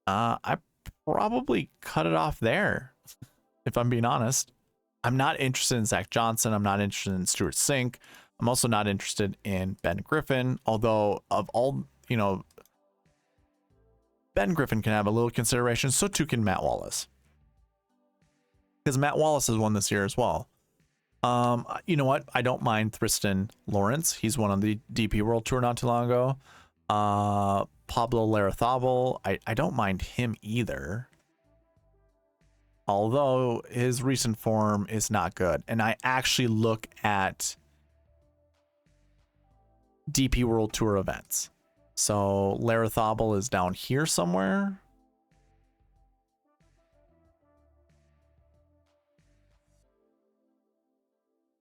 I probably cut it off there, if I'm being honest. I'm not interested in Zach Johnson. I'm not interested in Stuart Sink. I'm also not interested in Ben Griffin, although of all, you know, Ben Griffin can have a little consideration. So too can Matt Wallace, because Matt Wallace has won this year as well. You know what? I don't mind Tristan Lawrence. He's won on the DP World Tour not too long ago. Pablo Larrazabal, I don't mind him either, although his recent form is not good. And I actually look at DP World Tour events. So Larrazabal is down here somewhere.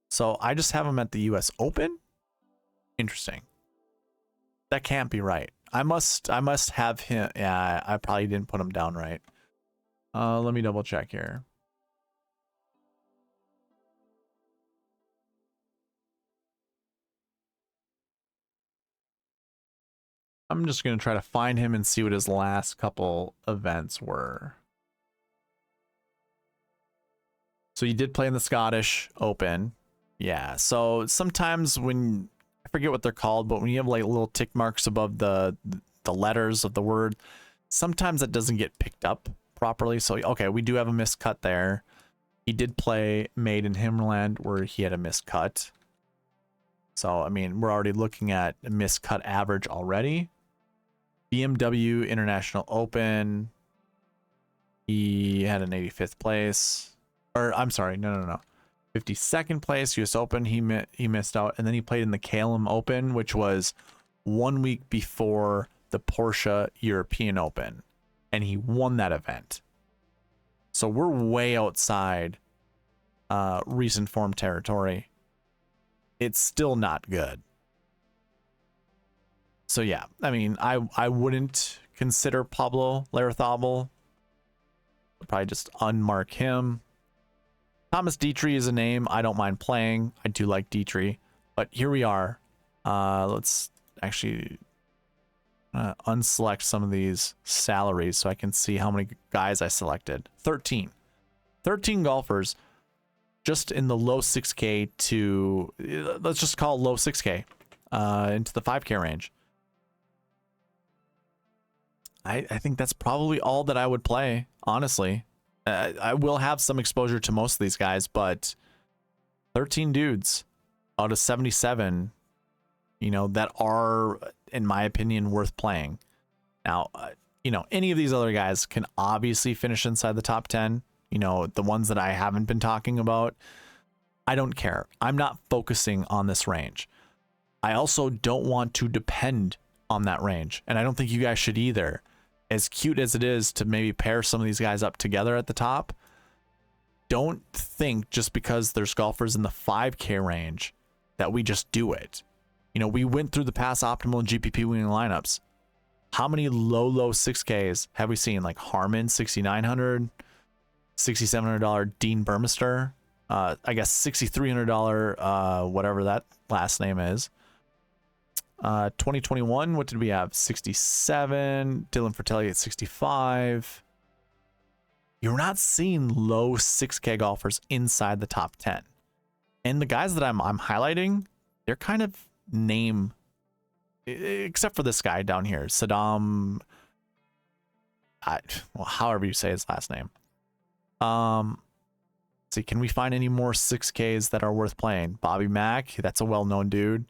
So I just have him at the US Open. Interesting. That can't be right. I must have him. Yeah, I probably didn't put him down right. Let me double check here. I'm just going to try to find him and see what his last couple events were. So you did play in the Scottish Open. Yeah, so sometimes when, I forget what they're called, but when you have like little tick marks above the letters of the word, sometimes that doesn't get picked up properly. So, okay, we do have a missed cut there. He did play Made in Himmerland where he had a missed cut. So, I mean, we're already looking at a missed cut average already. BMW International Open, he had an 85th place. Or, I'm sorry, no. 52nd place, US Open, he missed out. And then he played in the Calum Open, which was 1 week before the Porsche European Open. And he won that event. So we're way outside recent form territory. It's still not good. So yeah, I mean, I wouldn't consider Pablo Larrazabal. I'd probably just unmark him. Thomas Dietrich is a name I don't mind playing. I do like Dietrich, but here we are. Let's actually unselect some of these salaries so I can see how many guys I selected. 13 golfers just in the low 6K to, let's just call it low 6K, into the 5K range. I think that's probably all that I would play, honestly. I will have some exposure to most of these guys, but 13 dudes out of 77, you know, that are, in my opinion, worth playing. Now, you know, any of these other guys can obviously finish inside the top 10. You know, the ones that I haven't been talking about, I don't care. I'm not focusing on this range. I also don't want to depend on that range, and I don't think you guys should either. As cute as it is to maybe pair some of these guys up together at the top, don't think just because there's golfers in the 5K range that we just do it. You know, we went through the past optimal and GPP winning lineups. How many low 6Ks have we seen? Like Harmon, $6,900, $6,700 Dean Burmester, I guess $6,300, whatever that last name is. 2021, what did we have? 67. Dylan Fratelli at 65. You're not seeing low 6K golfers inside the top 10. And the guys that I'm highlighting, they're kind of name, except for this guy down here, Saddam. Well, however you say his last name. Let's see, can we find any more 6Ks that are worth playing? Bobby Mack, that's a well-known dude.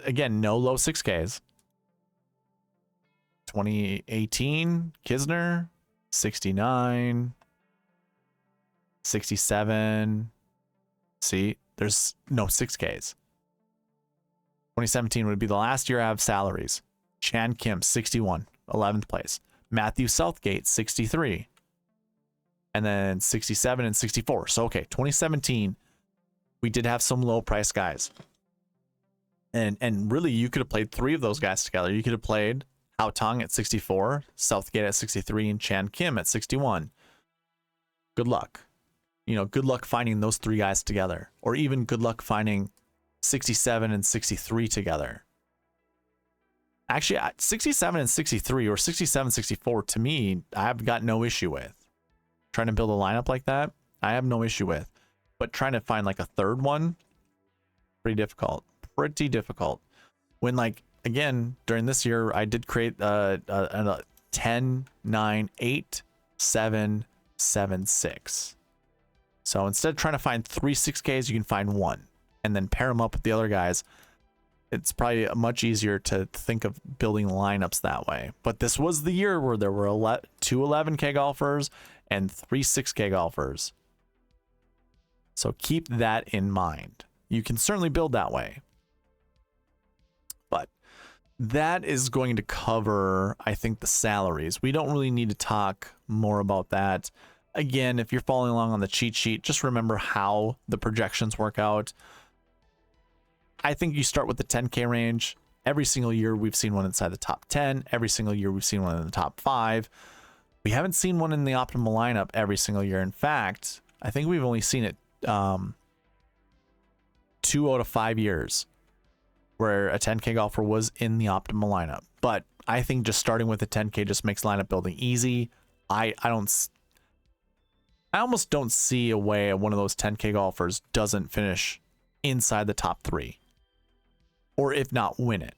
Again, no low 6Ks. 2018, Kisner, 69, 67. See, there's no 6Ks. 2017 would be the last year I have salaries. Chan Kim, 61, 11th place. Matthew Southgate, 63. And then 67 and 64. So, okay, 2017, we did have some low price guys. And really, you could have played 3 of those guys together. You could have played Hao Tong at 64, Southgate at 63, and Chan Kim at 61. Good luck. You know, good luck finding those 3 guys together. Or even good luck finding 67 and 63 together. Actually, 67 and 63 or 67, 64, to me, I've got no issue with. Trying to build a lineup like that, I have no issue with. But trying to find like a third one, pretty difficult. Pretty difficult. When, like, again, during this year, I did create a 10, 9, 8, 7, 7, 6. So instead of trying to find 3 6Ks, you can find 1 and then pair them up with the other guys. It's probably much easier to think of building lineups that way. But this was the year where there were 2 11K golfers and 3 6K golfers. So keep that in mind. You can certainly build that way. But that is going to cover, I think, the salaries. We don't really need to talk more about that. Again, if you're following along on the cheat sheet, just remember how the projections work out. I think you start with the 10K range. Every single year we've seen one inside the top 10. Every single year we've seen one in the top 5. We haven't seen one in the optimal lineup every single year. In fact, I think we've only seen it 2 out of 5 years where a 10K golfer was in the optimal lineup. But I think just starting with a 10K just makes lineup building easy. I almost don't see a way one of those 10K golfers doesn't finish inside the top 3. Or if not, win it.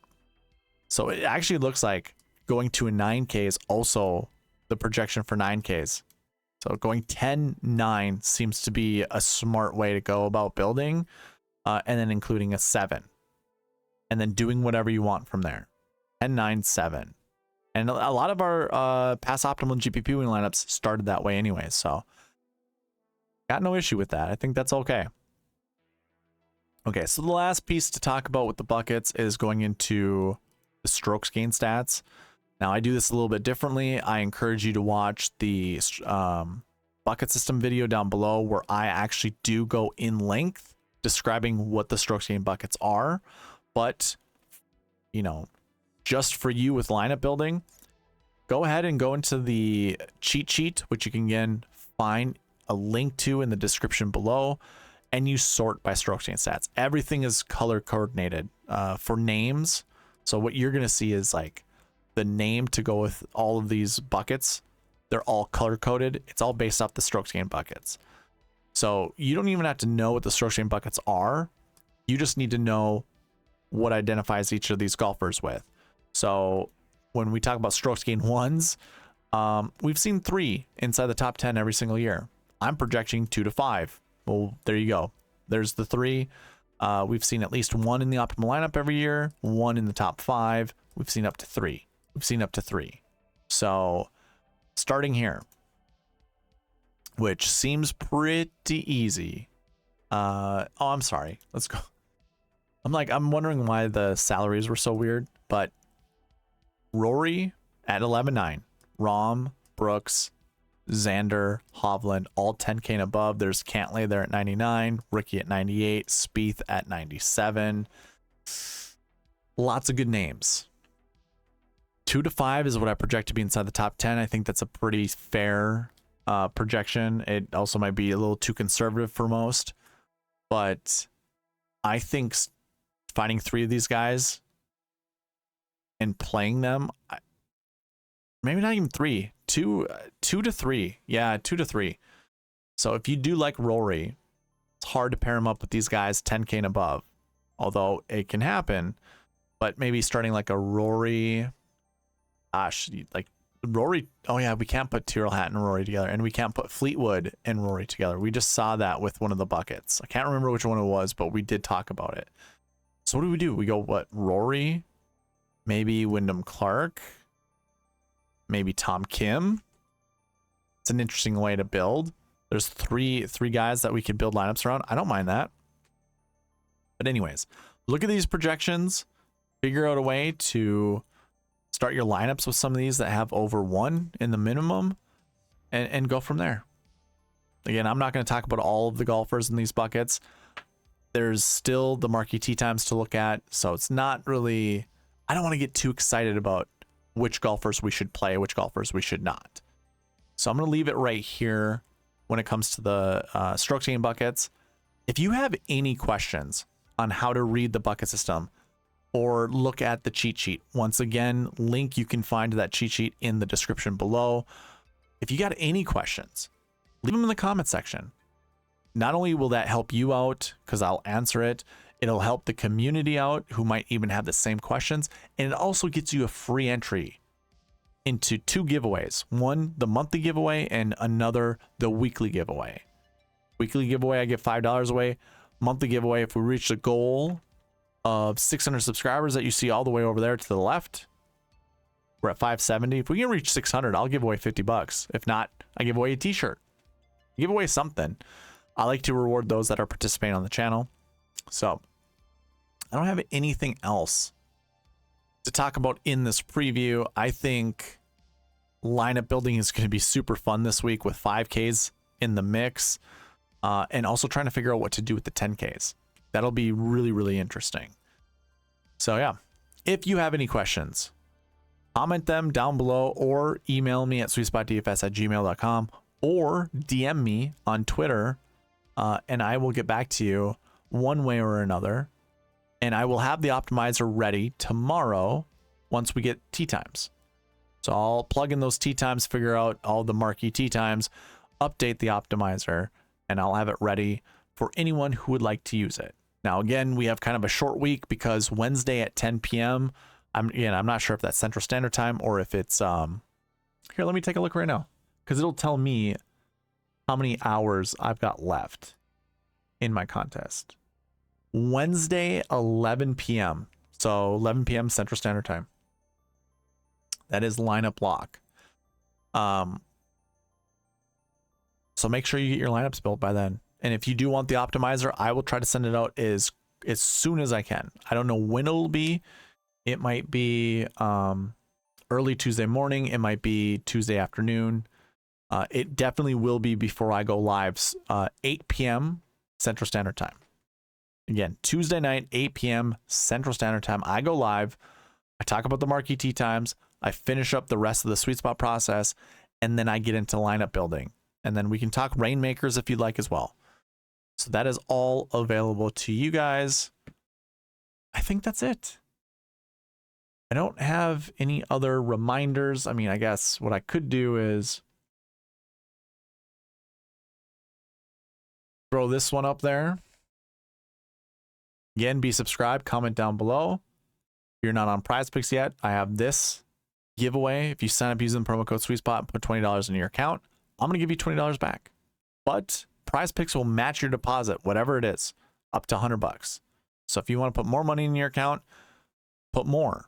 So it actually looks like going to a 9K is also the projection for 9Ks. So going 10-9 seems to be a smart way to go about building, and then including a 7. And then doing whatever you want from there. 10-9, 7. And a lot of our past optimal GPP winning lineups started that way anyway, so got no issue with that. I think that's okay. Okay, so the last piece to talk about with the buckets is going into the strokes gain stats. Now, I do this a little bit differently. I encourage you to watch the bucket system video down below where I actually do go in length describing what the strokes gain buckets are. But, you know, just for you with lineup building, go ahead and go into the cheat sheet, which you can again find a link to in the description below. And you sort by strokes gain stats. Everything is color coordinated for names. So what you're going to see is like the name to go with all of these buckets. They're all color coded. It's all based off the strokes gain buckets. So you don't even have to know what the strokes gain buckets are. You just need to know what identifies each of these golfers with. So when we talk about strokes gain ones, we've seen 3 inside the top 10 every single year. I'm projecting 2 to 5. Well, there you go. There's the 3. We've seen at least 1 in the optimal lineup every year, 1 in the top 5. We've seen up to 3. We've seen up to 3. So starting here, which seems pretty easy. Oh, I'm sorry. Let's go. I'm wondering why the salaries were so weird, but Rory at 11.9, Rahm, Brooks, Xander, Hovland, all 10K and above. There's Cantlay there at 99, Ricky at 98, Spieth at 97. Lots of good names. 2 to 5 is what I project to be inside the top 10. I think that's a pretty fair projection. It also might be a little too conservative for most, but I think finding 3 of these guys and playing them, maybe not even 3, 2 to 3. Yeah, 2 to 3. So if you do like Rory, hard to pair him up with these guys 10K and above, although it can happen. But maybe starting like a Rory, gosh, like Rory. Oh yeah, we can't put Tyrrell Hatton and Rory together, and we can't put Fleetwood and Rory together. We just saw that with one of the buckets. I can't remember which one it was, but we did talk about it. So what do? We go what? Rory, maybe Wyndham Clark, maybe Tom Kim. It's an interesting way to build. There's three guys that we could build lineups around. I don't mind that. But anyways, look at these projections. Figure out a way to start your lineups with some of these that have over 1 in the minimum, and go from there. Again, I'm not going to talk about all of the golfers in these buckets. There's still the marquee tee times to look at, so it's not really, I don't want to get too excited about which golfers we should play, which golfers we should not. So I'm going to leave it right here when it comes to the strokes gained buckets. If you have any questions on how to read the bucket system or look at the cheat sheet, once again, link you can find to that cheat sheet in the description below. If you got any questions, leave them in the comment section. Not only will that help you out because I'll answer it, it'll help the community out who might even have the same questions, and it also gets you a free entry into 2 giveaways. One, the monthly giveaway, and another, the weekly giveaway. Weekly giveaway, I give $5 away. Monthly giveaway, if we reach the goal of 600 subscribers that you see all the way over there to the left, we're at 570. If we can reach 600, I'll give away $50. If not, I give away a t-shirt. Give away something. I like to reward those that are participating on the channel. So I don't have anything else to talk about in this preview. I think lineup building is going to be super fun this week with 5Ks in the mix, and also trying to figure out what to do with the 10Ks. That'll be really, really interesting. So yeah, if you have any questions, comment them down below or email me at sweetspotdfs@gmail.com or DM me on Twitter, and I will get back to you one way or another. And I will have the optimizer ready tomorrow once we get tee times. So I'll plug in those tee times, figure out all the marquee tee times, update the optimizer, and I'll have it ready for anyone who would like to use it. Now, again, we have kind of a short week because Wednesday at 10 p.m. I'm not sure if that's Central Standard Time or if it's here. Let me take a look right now because it'll tell me how many hours I've got left in my contest. Wednesday, 11 p.m. So 11 p.m. Central Standard Time. That is lineup lock. So make sure you get your lineups built by then. And if you do want the optimizer, I will try to send it out as soon as I can. I don't know when it'll be. It might be early Tuesday morning. It might be Tuesday afternoon. It definitely will be before I go live, 8 p.m. Central Standard Time. Again, Tuesday night, 8 p.m. Central Standard Time, I go live. I talk about the marquee tee times. I finish up the rest of the sweet spot process, and then I get into lineup building. And then we can talk rainmakers if you'd like as well. So that is all available to you guys. I think that's it. I don't have any other reminders. I mean, I guess what I could do is throw this one up there. Again, be subscribed, comment down below. If you're not on Prize Picks yet, I have this giveaway. If you sign up using the promo code SweetSpot and put $20 in your account, I'm going to give you $20 back. But Prize Picks will match your deposit, whatever it is, up to $100. So if you want to put more money in your account, put more.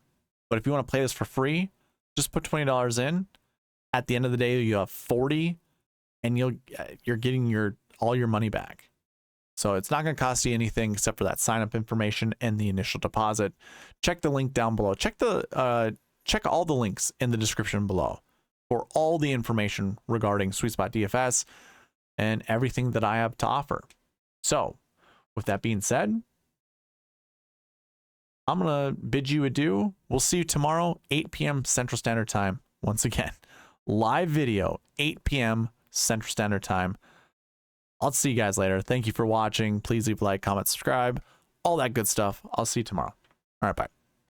But if you want to play this for free, just put $20 in. At the end of the day, you have $40, and you're getting all your money back. So it's not going to cost you anything except for that sign up information and the initial deposit. Check the link down below. Check all the links in the description below for all the information regarding SweetSpotDFS and everything that I have to offer. So with that being said, I'm going to bid you adieu. We'll see you tomorrow, 8 p.m. Central Standard Time. Once again, live video, 8 p.m. Central Standard Time. I'll see you guys later. Thank you for watching. Please leave a like, comment, subscribe, all that good stuff. I'll see you tomorrow. All right, bye.